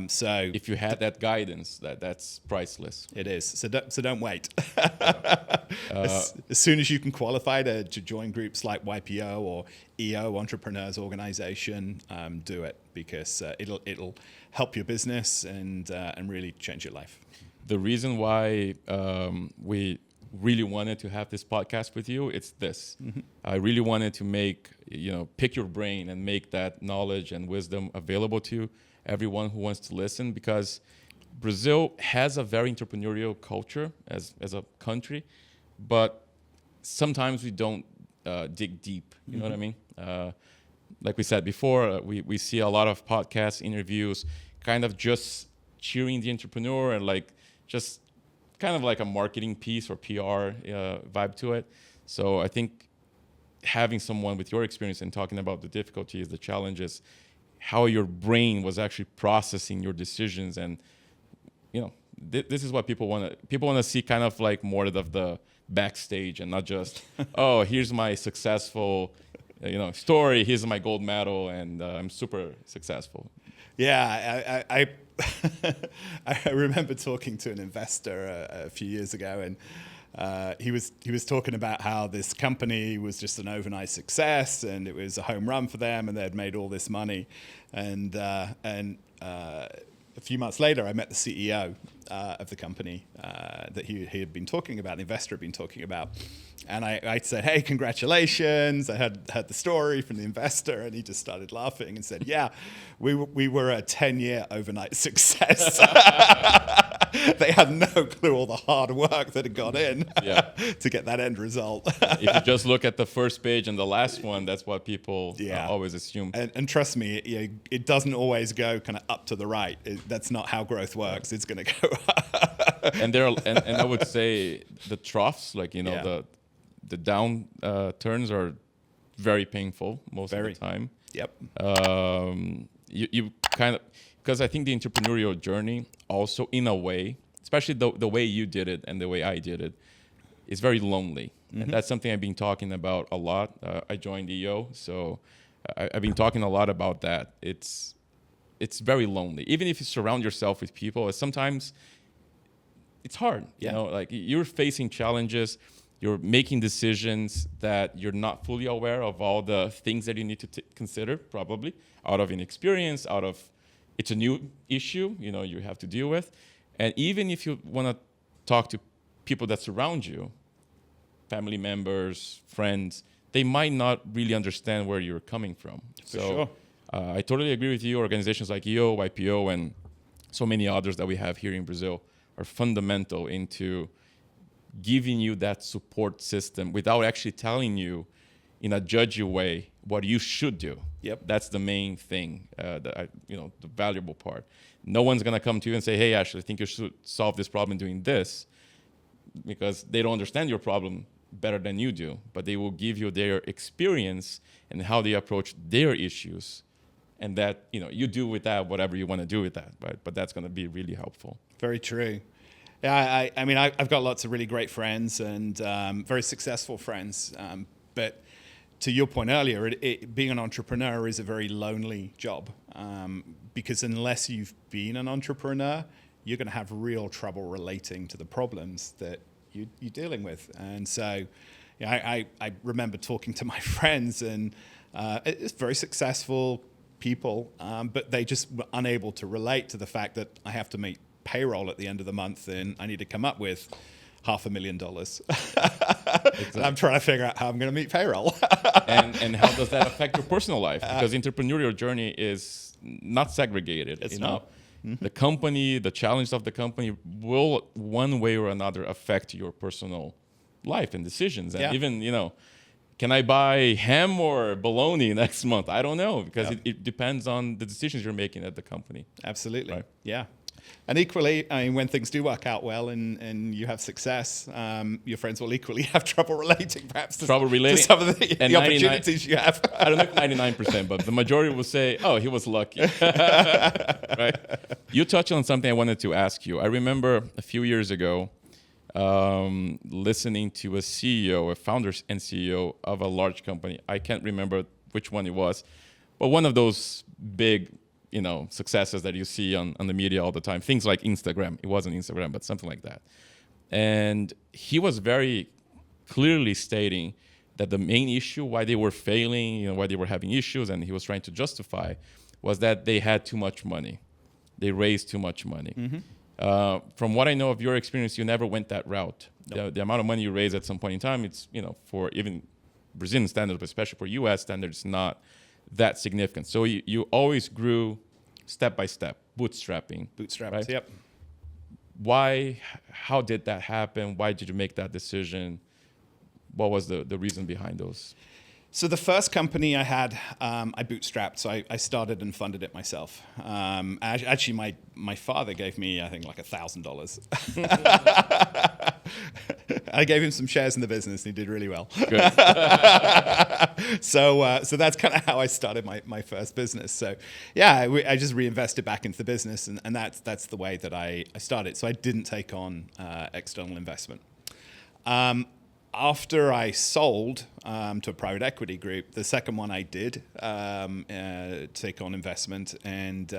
So if you had that guidance, that's priceless. It is. So don't wait. As soon as you can qualify to join groups like YPO or EO, Entrepreneurs Organization, do it, because it'll help your business and really change your life. The reason why we really wanted to have this podcast with you, it's this. I really wanted to pick your brain and make that knowledge and wisdom available to everyone who wants to listen, because Brazil has a very entrepreneurial culture as a country, but sometimes we don't dig deep. You know what I mean? Like we said before, we see a lot of podcast interviews kind of just cheering the entrepreneur and just kind of like a marketing piece or PR vibe to it. So I think having someone with your experience and talking about the difficulties, the challenges, how your brain was actually processing your decisions, and this is what people want to see, kind of like more of the backstage and not just oh, here's my successful story, here's my gold medal, and I'm super successful. Yeah, I I remember talking to an investor a few years ago, and he was talking about how this company was just an overnight success, and it was a home run for them, and they had made all this money. And a few months later, I met the CEO of the company that he had been talking about, the investor had been talking about. And I said, hey, congratulations. I had the story from the investor, and he just started laughing and said, yeah, we were a 10-year overnight success. They had no clue all the hard work that had gone in to get that end result. If you just look at the first page and the last one, that's what people always assume. And trust me, it doesn't always go kind of up to the right. That's not how growth works. It's going to go up. And I would say the troughs, the down turns are very painful most of the time. Yep. You kind of, because I think the entrepreneurial journey also, in a way, especially the way you did it and the way I did it, is very lonely. And that's something I've been talking about a lot. I joined EO, so I've been talking a lot about that. It's very lonely. Even if you surround yourself with people, sometimes it's hard. You're facing challenges. You're making decisions that you're not fully aware of all the things that you need to consider, probably, out of inexperience, it's a new issue, you have to deal with. And even if you want to talk to people that surround you, family members, friends, they might not really understand where you're coming from. For sure. I totally agree with you. Organizations like EO, YPO, and so many others that we have here in Brazil are fundamental into giving you that support system without actually telling you in a judgy way what you should do. Yep. That's the main thing, the valuable part. No one's going to come to you and say, hey, Ashley, I think you should solve this problem doing this, because they don't understand your problem better than you do, but they will give you their experience and how they approach their issues. And that, you do with that whatever you want to do with that, but that's going to be really helpful. Very true. Yeah, I mean, I've got lots of really great friends and very successful friends. But to your point earlier, being an entrepreneur is a very lonely job because unless you've been an entrepreneur, you're going to have real trouble relating to the problems that you're dealing with. And so I remember talking to my friends, and it's very successful people, but they just were unable to relate to the fact that I have to make payroll at the end of the month and I need to come up with $500,000. Exactly. I'm trying to figure out how I'm going to meet payroll. and how does that affect your personal life? Because entrepreneurial journey is not segregated. It's not. Mm-hmm. The company, the challenge of the company will one way or another affect your personal life and decisions. And even, can I buy ham or bologna next month? I don't know, because it depends on the decisions you're making at the company. Absolutely. Right? Yeah. And equally, I mean, when things do work out well and you have success, your friends will equally have trouble relating, perhaps, to some of the opportunities you have. I don't know if 99%, but the majority will say, oh, he was lucky. Right? You touched on something I wanted to ask you. I remember a few years ago listening to a founder and CEO of a large company. I can't remember which one it was, but one of those big successes that you see on the media all the time. Things like Instagram. It wasn't Instagram, but something like that. And he was very clearly stating that the main issue why they were failing, why they were having issues, and he was trying to justify, was that they had too much money. They raised too much money. Mm-hmm. From what I know of your experience, you never went that route. Nope. The amount of money you raise at some point in time, it's, for even Brazilian standards, but especially for U.S. standards, not that significant. So you always grew step by step, bootstrapping. Right? Yep. Why? How did that happen? Why did you make that decision? What was the reason behind those? So the first company I had, I bootstrapped. So I started and funded it myself. Actually, my father gave me, I think, like $1,000. I gave him some shares in the business, and he did really well. Good. So that's kind of how I started my first business. So yeah, I just reinvested back into the business, and that's the way that I started. So I didn't take on external investment. After I sold to a private equity group, the second one I did take on investment, and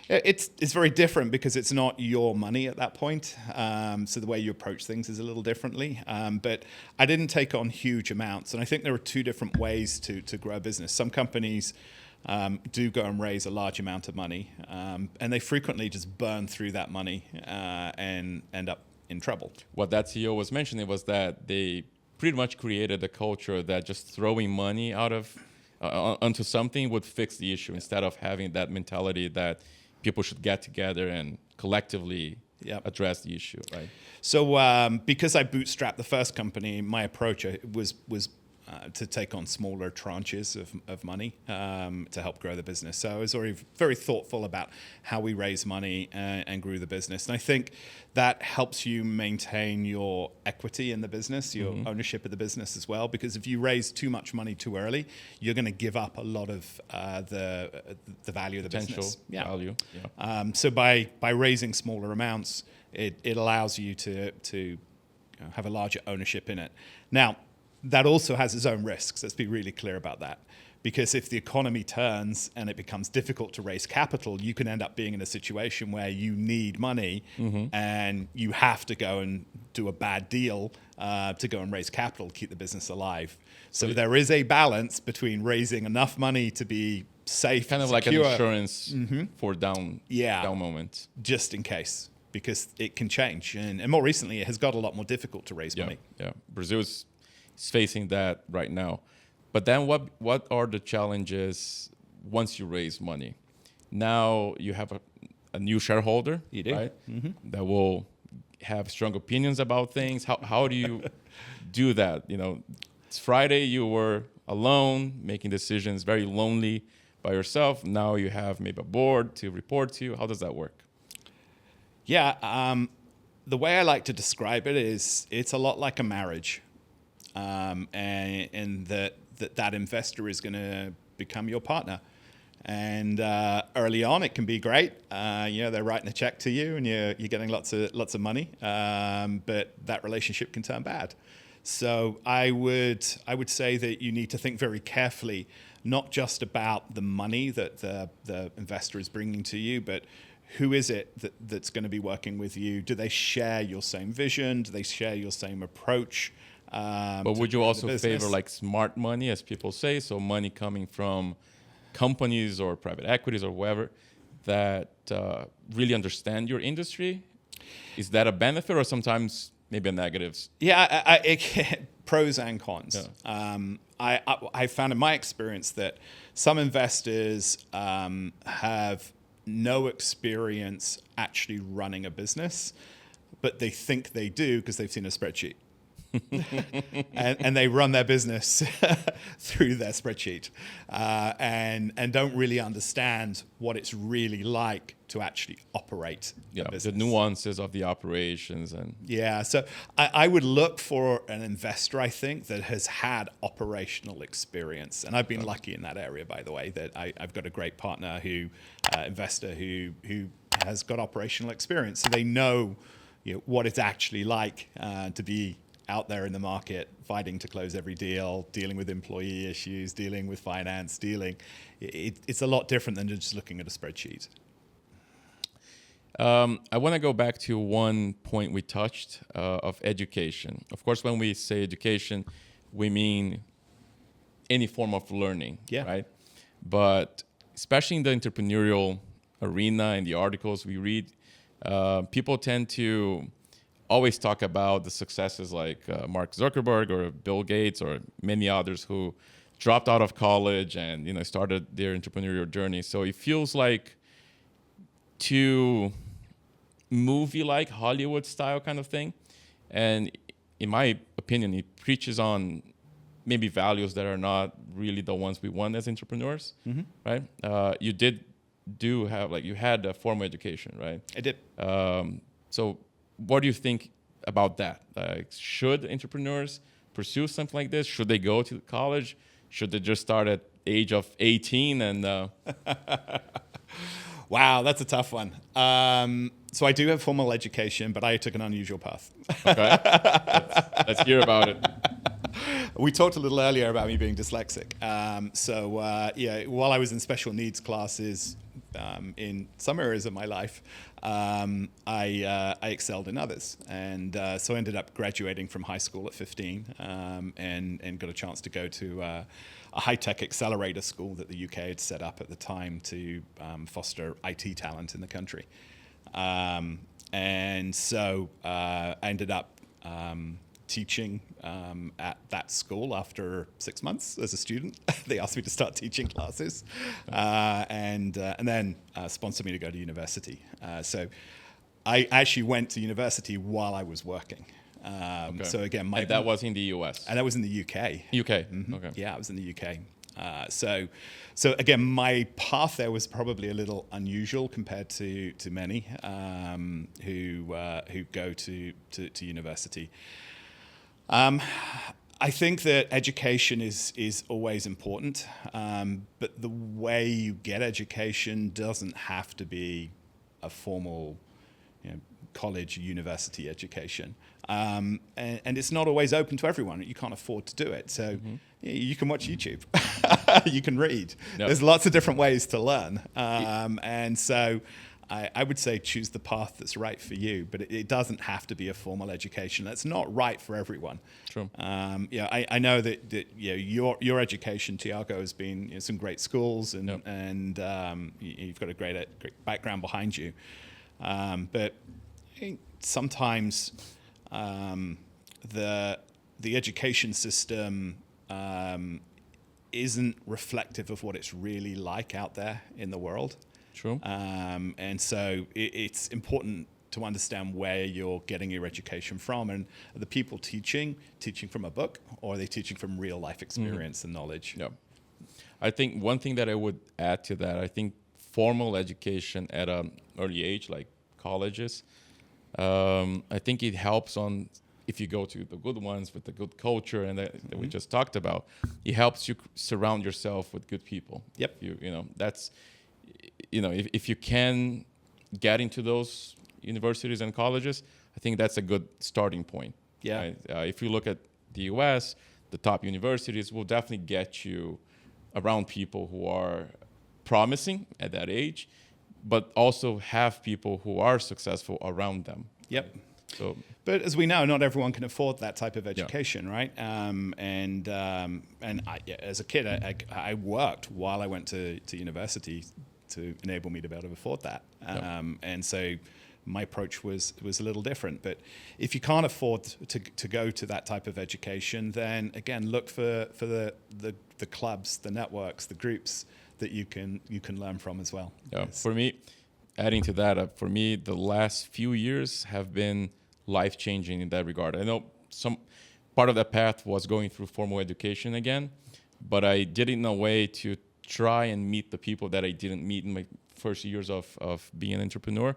it's very different because it's not your money at that point. So the way you approach things is a little differently. But I didn't take on huge amounts, and I think there are two different ways to grow a business. Some companies do go and raise a large amount of money, and they frequently just burn through that money and end up in trouble. What that CEO was mentioning was that they pretty much created a culture that just throwing money out of onto something would fix the issue, instead of having that mentality that people should get together and collectively address the issue. Right. So because I bootstrapped the first company, my approach was to take on smaller tranches of money to help grow the business. So I was already very thoughtful about how we raise money and grew the business. And I think that helps you maintain your equity in the business, your ownership of the business as well. Because if you raise too much money too early, you're going to give up a lot of the value of the business. Value. Yeah. So by raising smaller amounts, it allows you to have a larger ownership in it. Now, that also has its own risks. Let's be really clear about that. Because if the economy turns and it becomes difficult to raise capital, you can end up being in a situation where you need money and you have to go and do a bad deal to go and raise capital to keep the business alive. So there is a balance between raising enough money to be safe, kind of secure, like an insurance for down moments. Just in case, because it can change. And more recently, it has got a lot more difficult to raise money. Yeah, Brazil is is facing that right now. But then what are the challenges once you raise money? Now you have a new shareholder, You do. right? That will have strong opinions about things. How do you do that? It's Friday, you were alone, making decisions, very lonely by yourself. Now you have maybe a board to report to. How does that work? Yeah, the way I like to describe it is it's a lot like a marriage, and that investor is going to become your partner. And early on, it can be great. They're writing a check to you, and you're getting lots of money. But that relationship can turn bad. So I would say that you need to think very carefully, not just about the money that the investor is bringing to you, but who is it that's going to be working with you? Do they share your same vision? Do they share your same approach? But would you also favor like smart money, as people say? So money coming from companies or private equities or whoever that really understand your industry? Is that a benefit or sometimes maybe a negative? Yeah, pros and cons. Yeah. I found in my experience that some investors have no experience actually running a business, but they think they do because they've seen a spreadsheet. and they run their business through their spreadsheet and don't really understand what it's really like to actually operate a business. The nuances of the operations. So I would look for an investor, I think, that has had operational experience. And I've been lucky in that area, by the way, that I've got a great partner investor who has got operational experience. So they know what it's actually like to be out there in the market, fighting to close every deal, dealing with employee issues, dealing with finance, it's a lot different than just looking at a spreadsheet. I want to go back to one point we touched of education. Of course, when we say education, we mean any form of learning, right? But especially in the entrepreneurial arena and the articles we read, people tend to always talk about the successes like Mark Zuckerberg or Bill Gates or many others who dropped out of college and started their entrepreneurial journey. So it feels like too movie-like, Hollywood style kind of thing. And in my opinion, it preaches on maybe values that are not really the ones we want as entrepreneurs, right? You had a formal education, right? I did. So what do you think about that? Should entrepreneurs pursue something like this? Should they go to college? Should they just start at age of 18 and... Wow, that's a tough one. So I do have formal education, but I took an unusual path. Okay, let's hear about it. We talked a little earlier about me being dyslexic. While I was in special needs classes in some areas of my life, I excelled in others. And so I ended up graduating from high school at 15 and got a chance to go to a high-tech accelerator school that the UK had set up at the time to foster IT talent in the country. And so I ended up teaching at that school after 6 months as a student. They asked me to start teaching classes and then sponsored me to go to university. So I actually went to university while I was working. So again, and that was in the US? And that was in the UK. UK, Okay. Yeah, I was in the UK. So again, my path there was probably a little unusual compared to many who go to university. I think that education is always important, but the way you get education doesn't have to be a formal, college, university education. And it's not always open to everyone. You can't afford to do it. So you can watch YouTube. You can read. Yep. There's lots of different ways to learn. And so I would say choose the path that's right for you, but it doesn't have to be a formal education. That's not right for everyone. True. I know that your education, Tiago, has been some great schools and you've got a great background behind you. But I think sometimes the education system isn't reflective of what it's really like out there in the world. True. And so it's important to understand where you're getting your education from, and are the people teaching from a book, or are they teaching from real life experience and knowledge? Yeah. I think one thing that I would add to that, I think formal education at an early age, like colleges, I think it helps on, if you go to the good ones with the good culture and that we just talked about, it helps you surround yourself with good people. Yep. That's, if you can get into those universities and colleges, I think that's a good starting point. Yeah. Right? If you look at the US, the top universities will definitely get you around people who are promising at that age, but also have people who are successful around them. Yep. So, but as we know, not everyone can afford that type of education, right? And as a kid, I worked while I went to university to enable me to be able to afford that. And so my approach was a little different. But if you can't afford to go to that type of education, then again, look for the clubs, the networks, the groups that you can learn from as well. Yeah. For me, adding to that, for me, the last few years have been life-changing in that regard. I know some part of that path was going through formal education again, but I did it in a way to try and meet the people that I didn't meet in my first years of being an entrepreneur.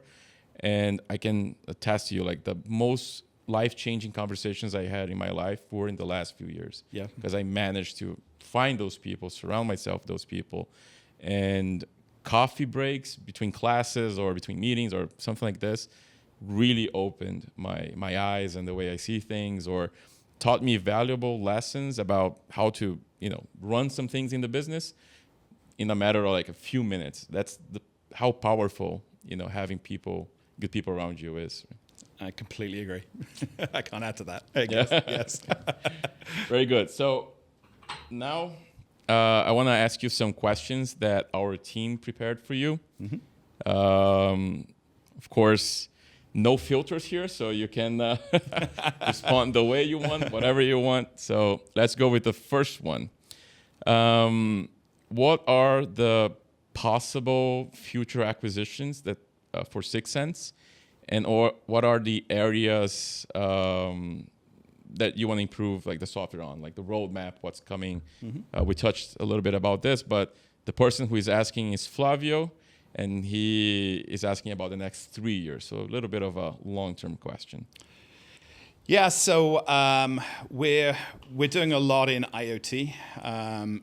And I can attest to you, like the most life-changing conversations I had in my life were in the last few years. Yeah. Because I managed to find those people, surround myself with those people, and coffee breaks between classes or between meetings or something like this really opened my eyes and the way I see things, or taught me valuable lessons about how to, run some things in the business in a matter of like a few minutes. That's how powerful, having good people around you is. I completely agree. I can't add to that. I guess. Yes. Very good. So now I want to ask you some questions that our team prepared for you. Of course, no filters here, so you can respond the way you want, whatever you want. So let's go with the first one. What are the possible future acquisitions that for Syxsense, or what are the areas that you want to improve, like the software on, like the roadmap, what's coming? We touched a little bit about this, but the person who is asking is Flavio, and he is asking about the next 3 years. So a little bit of a long-term question. Yeah, so we're doing a lot in IoT,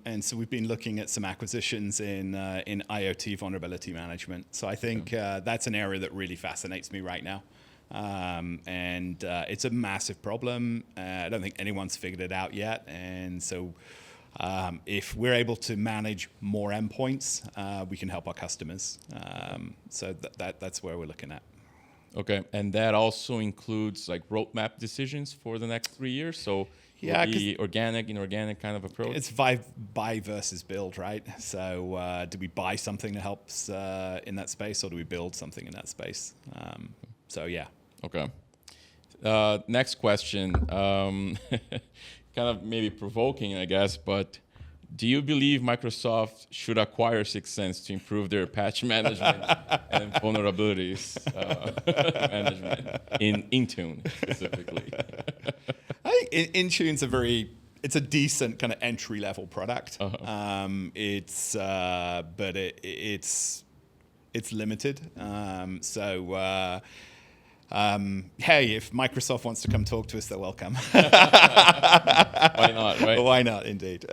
and so we've been looking at some acquisitions in IoT vulnerability management. So I think that's an area that really fascinates me right now, and it's a massive problem. I don't think anyone's figured it out yet, and so if we're able to manage more endpoints, we can help our customers. So that's where we're looking at. Okay, and that also includes like roadmap decisions for the next 3 years. So yeah, the organic, inorganic kind of approach. It's buy versus build, right? So do we buy something that helps in that space, or do we build something in that space? So yeah. Okay. Next question, kind of maybe provoking, I guess, but do you believe Microsoft should acquire Syxsense to improve their patch management and vulnerabilities management in Intune specifically? I think Intune's it's a decent kind of entry level product. It's limited. Hey, if Microsoft wants to come talk to us, they're welcome. Why not, right? Why not, indeed.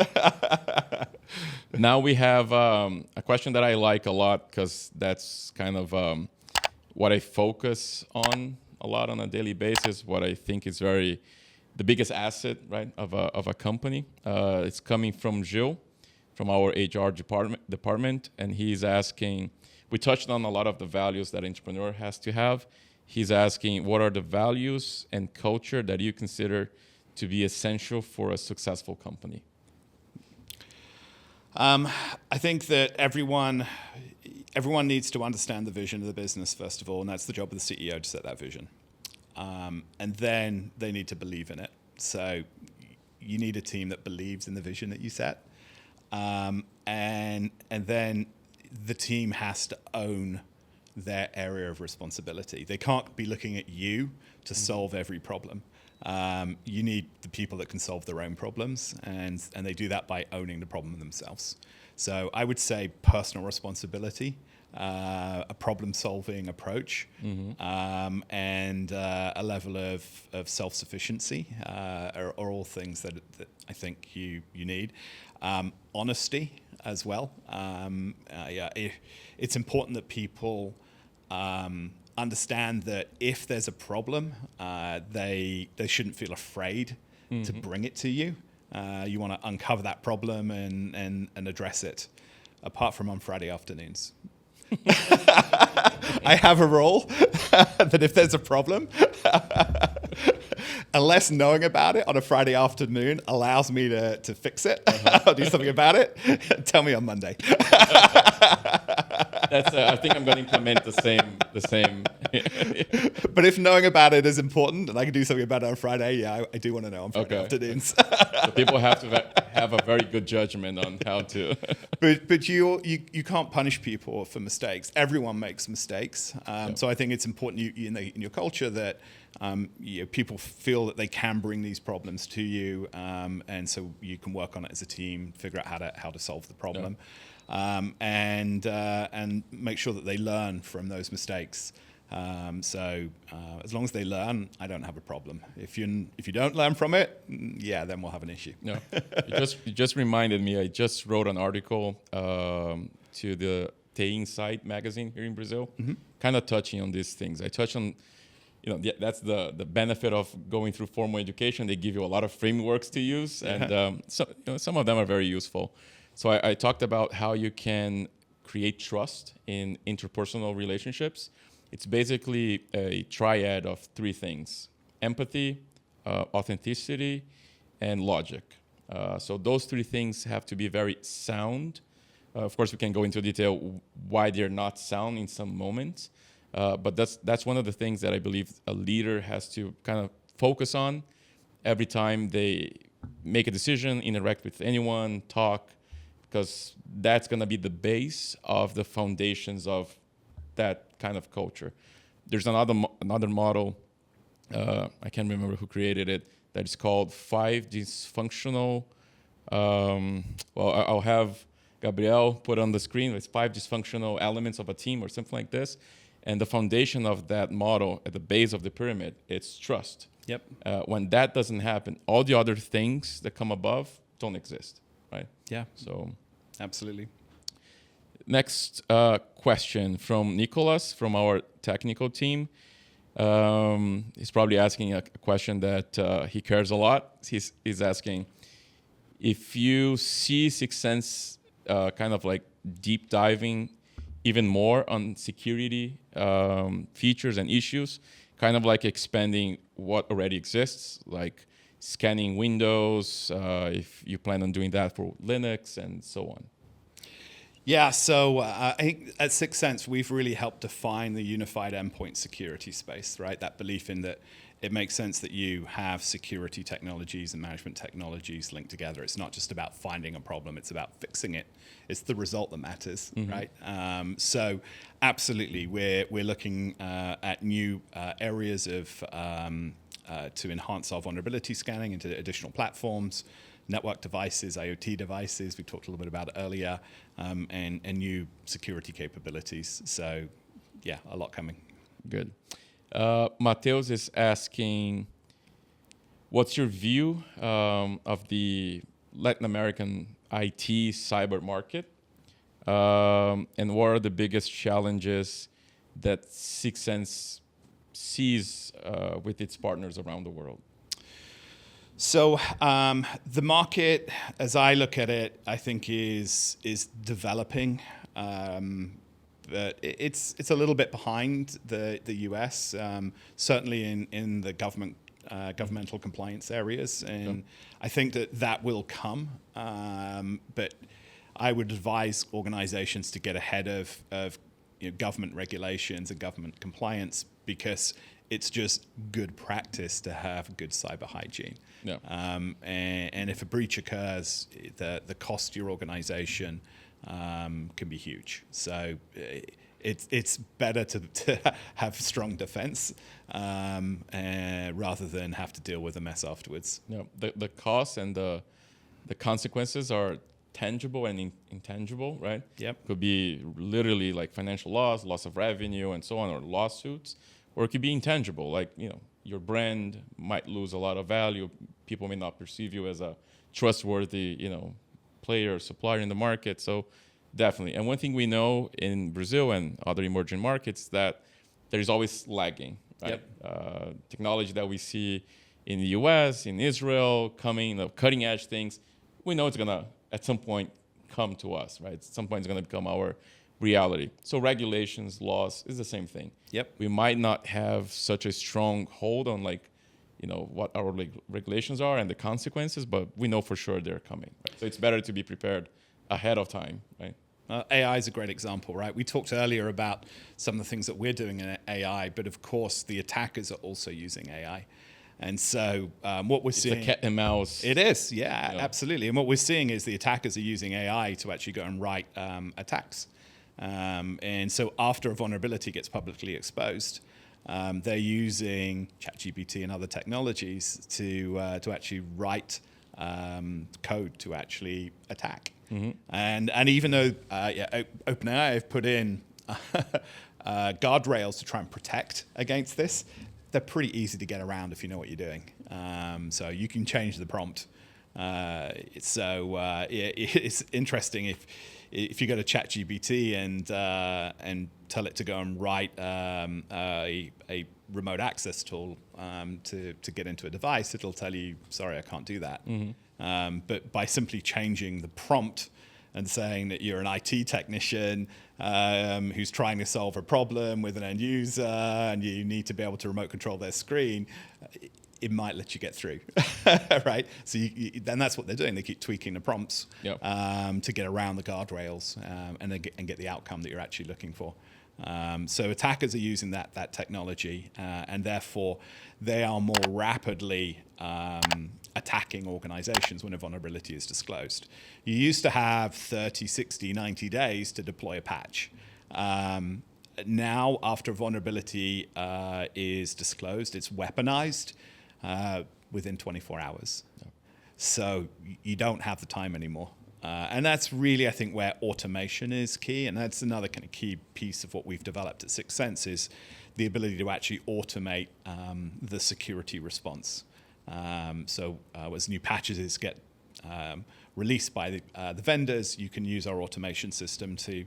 Now we have a question that I like a lot, because that's kind of what I focus on a lot on a daily basis, what I think is the biggest asset, right, of a company. It's coming from Gil, from our HR department, and he's asking, we touched on a lot of the values that an entrepreneur has to have. He's asking, what are the values and culture that you consider to be essential for a successful company? I think that everyone needs to understand the vision of the business, first of all, and that's the job of the CEO to set that vision. And then they need to believe in it. So, you need a team that believes in the vision that you set. And then the team has to own their area of responsibility. They can't be looking at you to solve every problem. You need the people that can solve their own problems, and they do that by owning the problem themselves. So I would say personal responsibility, a problem-solving approach, and a level of self-sufficiency are all things that I think you need. Honesty as well. It's important that people understand that if there's a problem, they shouldn't feel afraid to bring it to you. You want to uncover that problem and address it, apart from on Friday afternoons. I have a rule that if there's a problem, unless knowing about it on a Friday afternoon allows me to fix it, I'll do something about it. Tell me on Monday. I think I'm going to implement the same. But if knowing about it is important and I can do something about it on Friday, I do want to know on Friday afternoons. So people have to have a very good judgment on how to. But you can't punish people for mistakes. Everyone makes mistakes. So I think it's important in your culture that people feel that they can bring these problems to you, and so you can work on it as a team, figure out how to solve the problem. And make sure that they learn from those mistakes. So as long as they learn, I don't have a problem. If you don't learn from it, then we'll have an issue. No, you just reminded me. I just wrote an article to the TI Insight magazine here in Brazil, kind of touching on these things. I touch on, that's the benefit of going through formal education. They give you a lot of frameworks to use, and some of them are very useful. So I talked about how you can create trust in interpersonal relationships. It's basically a triad of three things: empathy, authenticity, and logic. So those three things have to be very sound. Of course, we can go into detail why they're not sound in some moments. But that's one of the things that I believe a leader has to kind of focus on every time they make a decision, interact with anyone, talk, because that's going to be the base of the foundations of that kind of culture. There's another model, I can't remember who created it, that is called 5 dysfunctional, I'll have Gabriel put on the screen. It's 5 dysfunctional elements of a team or something like this. And the foundation of that model at the base of the pyramid, it's trust. Yep. When that doesn't happen, all the other things that come above don't exist, right? Yeah. So, absolutely. Next question from Nicholas from our technical team. He's probably asking a question that he cares a lot. He's asking if you see Syxsense kind of like deep diving even more on security features and issues, kind of like expanding what already exists, like scanning Windows, if you plan on doing that for Linux and so on. Yeah, so I think at Syxsense, we've really helped define the unified endpoint security space, right? That belief in that it makes sense that you have security technologies and management technologies linked together. It's not just about finding a problem, it's about fixing it. It's the result that matters, right? So absolutely, we're looking at new areas of to enhance our vulnerability scanning into additional platforms, network devices, IoT devices, we talked a little bit about it earlier, and new security capabilities. So, yeah, a lot coming. Good. Mateus is asking, what's your view of the Latin American IT cyber market? And what are the biggest challenges that Syxsense sees with its partners around the world? So the market, as I look at it, I think is developing. But it's a little bit behind the US, certainly in the governmental compliance areas, and I think that will come. But I would advise organizations to get ahead of government regulations and government compliance, because It's just good practice to have good cyber hygiene. Yeah. And if a breach occurs, the cost to your organization can be huge. So it's better to have strong defense rather than have to deal with a mess afterwards. Yeah. The costs and the consequences are tangible and intangible, right? Yep. Could be literally like financial loss of revenue, and so on, or lawsuits, or it could be intangible, like your brand might lose a lot of value. People may not perceive you as a trustworthy, player or supplier in the market. So definitely. And one thing we know in Brazil and other emerging markets that there is always lagging, right? Yep. Technology that we see in the US, in Israel, coming, cutting edge things, we know it's gonna at some point come to us, right? At some point it's gonna become our reality. So regulations, laws is the same thing. Yep. We might not have such a strong hold on what our regulations are and the consequences, but we know for sure they're coming. Right? So it's better to be prepared ahead of time, right? AI is a great example, right? We talked earlier about some of the things that we're doing in AI, but of course the attackers are also using AI. And so what we're seeing... It's a cat and mouse. It is, yeah, absolutely. And what we're seeing is the attackers are using AI to actually go and write attacks. And so after a vulnerability gets publicly exposed, they're using ChatGPT and other technologies to actually write code to actually attack. Mm-hmm. And even though OpenAI have put in guardrails to try and protect against this, they're pretty easy to get around if you know what you're doing. So you can change the prompt. It's interesting if you go to ChatGPT and tell it to go and write a remote access tool to get into a device, it'll tell you, sorry, I can't do that. Mm-hmm. But by simply changing the prompt and saying that you're an IT technician who's trying to solve a problem with an end user and you need to be able to remote control their screen, it might let you get through, right? So then that's what they're doing. They keep tweaking the prompts to get around the guardrails and get the outcome that you're actually looking for. So attackers are using that technology, and therefore they are more rapidly attacking organizations when a vulnerability is disclosed. You used to have 30, 60, 90 days to deploy a patch. Now, after a vulnerability is disclosed, it's weaponized within 24 hours. Yeah. So you don't have the time anymore. And that's really, I think, where automation is key. And that's another kind of key piece of what we've developed at Syxsense is the ability to actually automate the security response. So as new patches get released by the vendors, you can use our automation system to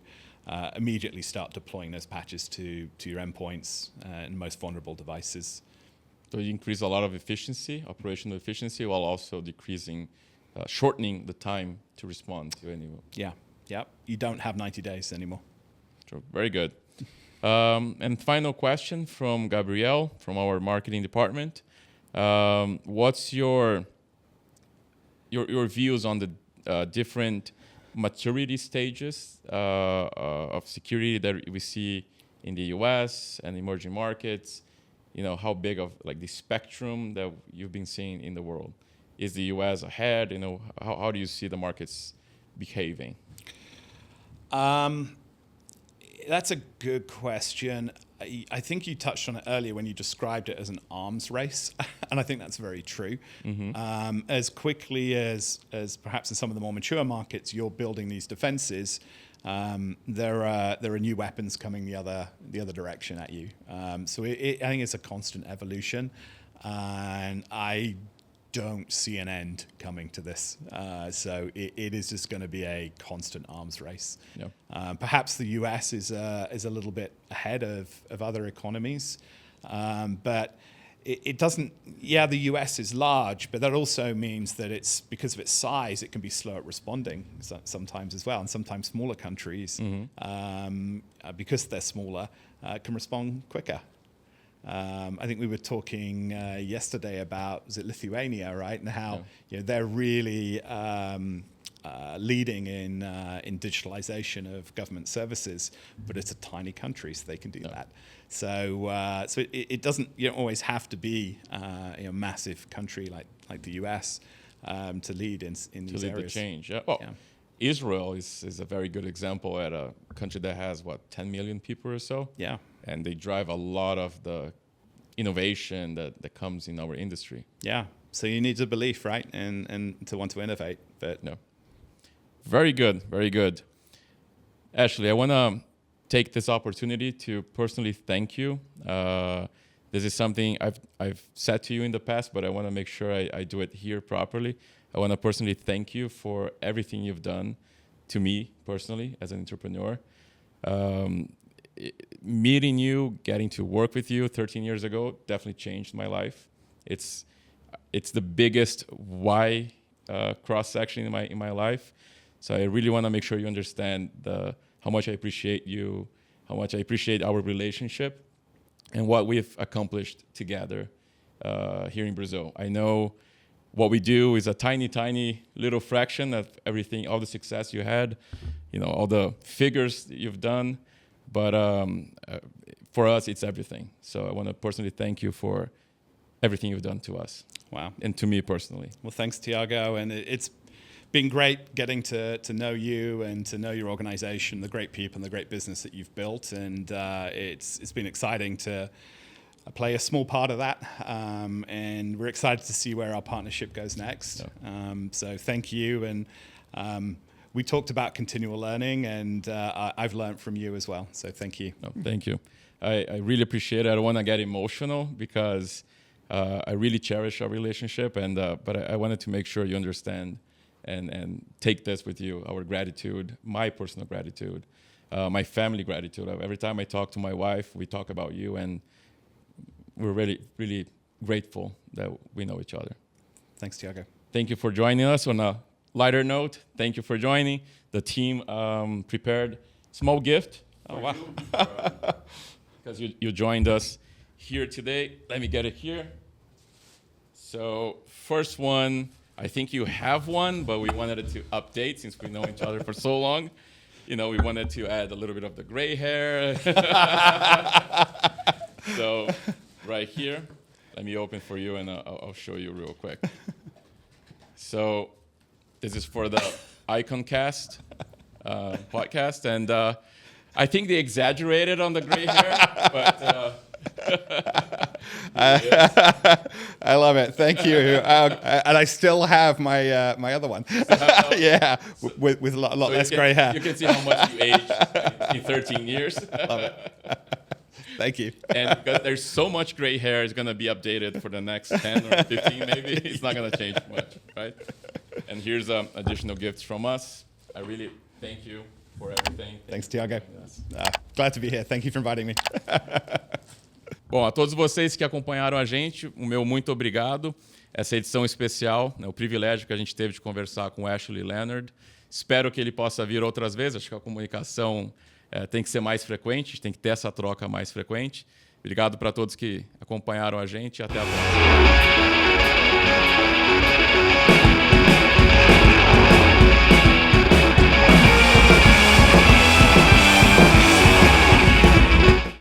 immediately start deploying those patches to your endpoints and most vulnerable devices. So you increase a lot of efficiency, operational efficiency, while also shortening the time to respond to anyone. Yeah. You don't have 90 days anymore. True. Very good. And final question from Gabrielle from our marketing department. What's your views on the different maturity stages of security that we see in the US and emerging markets? How big of the spectrum that you've been seeing in the world? Is the US ahead? How do you see the markets behaving? That's a good question. I think you touched on it earlier when you described it as an arms race, and I think that's very true. Mm-hmm. As quickly as perhaps in some of the more mature markets, you're building these defenses, there are new weapons coming the other direction at you. So I think it's a constant evolution, and I don't see an end coming to this. So it is just going to be a constant arms race. Yep. Perhaps the US is a little bit ahead of other economies, but it doesn't. Yeah, the US is large, but that also means that it's because of its size, it can be slow at responding sometimes as well, and sometimes smaller countries, because they're smaller, can respond quicker. I think we were talking yesterday about, was it Lithuania, right? And how they're really leading in digitalization of government services, but it's a tiny country, so they can do that. So it doesn't always have to be a massive country like the US to lead in these areas. The change. Yeah. Well, Israel is a very good example at a country that has 10 million people or so. Yeah. And they drive a lot of the innovation that comes in our industry. Yeah. So you need the belief, right, and to want to innovate. But no. Very good, very good. Ashley, I want to take this opportunity to personally thank you. This is something I've said to you in the past, but I want to make sure I do it here properly. I want to personally thank you for everything you've done to me personally as an entrepreneur. Meeting you, getting to work with you 13 years ago definitely changed my life. It's the biggest why cross section in my life. So I really want to make sure you understand how much I appreciate you, how much I appreciate our relationship, and what we've accomplished together here in Brazil. I know what we do is a tiny, tiny little fraction of everything, all the success you had, all the figures that you've done. But for us, it's everything. So I want to personally thank you for everything you've done to us. Wow. And to me personally. Well, thanks, Tiago. And it's been great getting to know you and to know your organization, the great people and the great business that you've built. And it's been exciting to play a small part of that. And we're excited to see where our partnership goes next. Yeah. So thank you. And we talked about continual learning, and I've learned from you as well. So thank you. No, thank you. I really appreciate it. I don't want to get emotional because I really cherish our relationship, but I wanted to make sure you understand and take this with you, our gratitude, my personal gratitude, my family gratitude. Every time I talk to my wife, we talk about you, and we're really, really grateful that we know each other. Thanks, Tiago. Thank you for joining us. On a lighter note, thank you for joining. The team prepared small gift. Oh, wow. Because you joined us here today. Let me get it here. So first one, I think you have one, but we wanted it to update since we know each other for so long. We wanted to add a little bit of the gray hair. So right here, let me open for you and I'll show you real quick. So this is for the AIQON Cast podcast, and I think they exaggerated on the gray hair, but I love it. Thank you. And I still have my other one. Yeah, with a lot less gray hair. You can see how much you aged in 13 years. Love it. Thank you. And because there's so much gray hair, it's going to be updated for the next 10 or 15 maybe. It's not going to change much, right? And here's additional gifts from us. I really thank you for everything. Thanks, Tiago. Glad to be here. Thank you for inviting me. Bom, a todos vocês que acompanharam a gente, o meu muito obrigado. Essa edição especial, o privilégio que a gente teve de conversar com o Ashley Leonard. Espero que ele possa vir outras vezes. Acho que a comunicação tem que ser mais frequente, tem que ter essa troca mais frequente. Obrigado para todos que acompanharam a gente e até a próxima.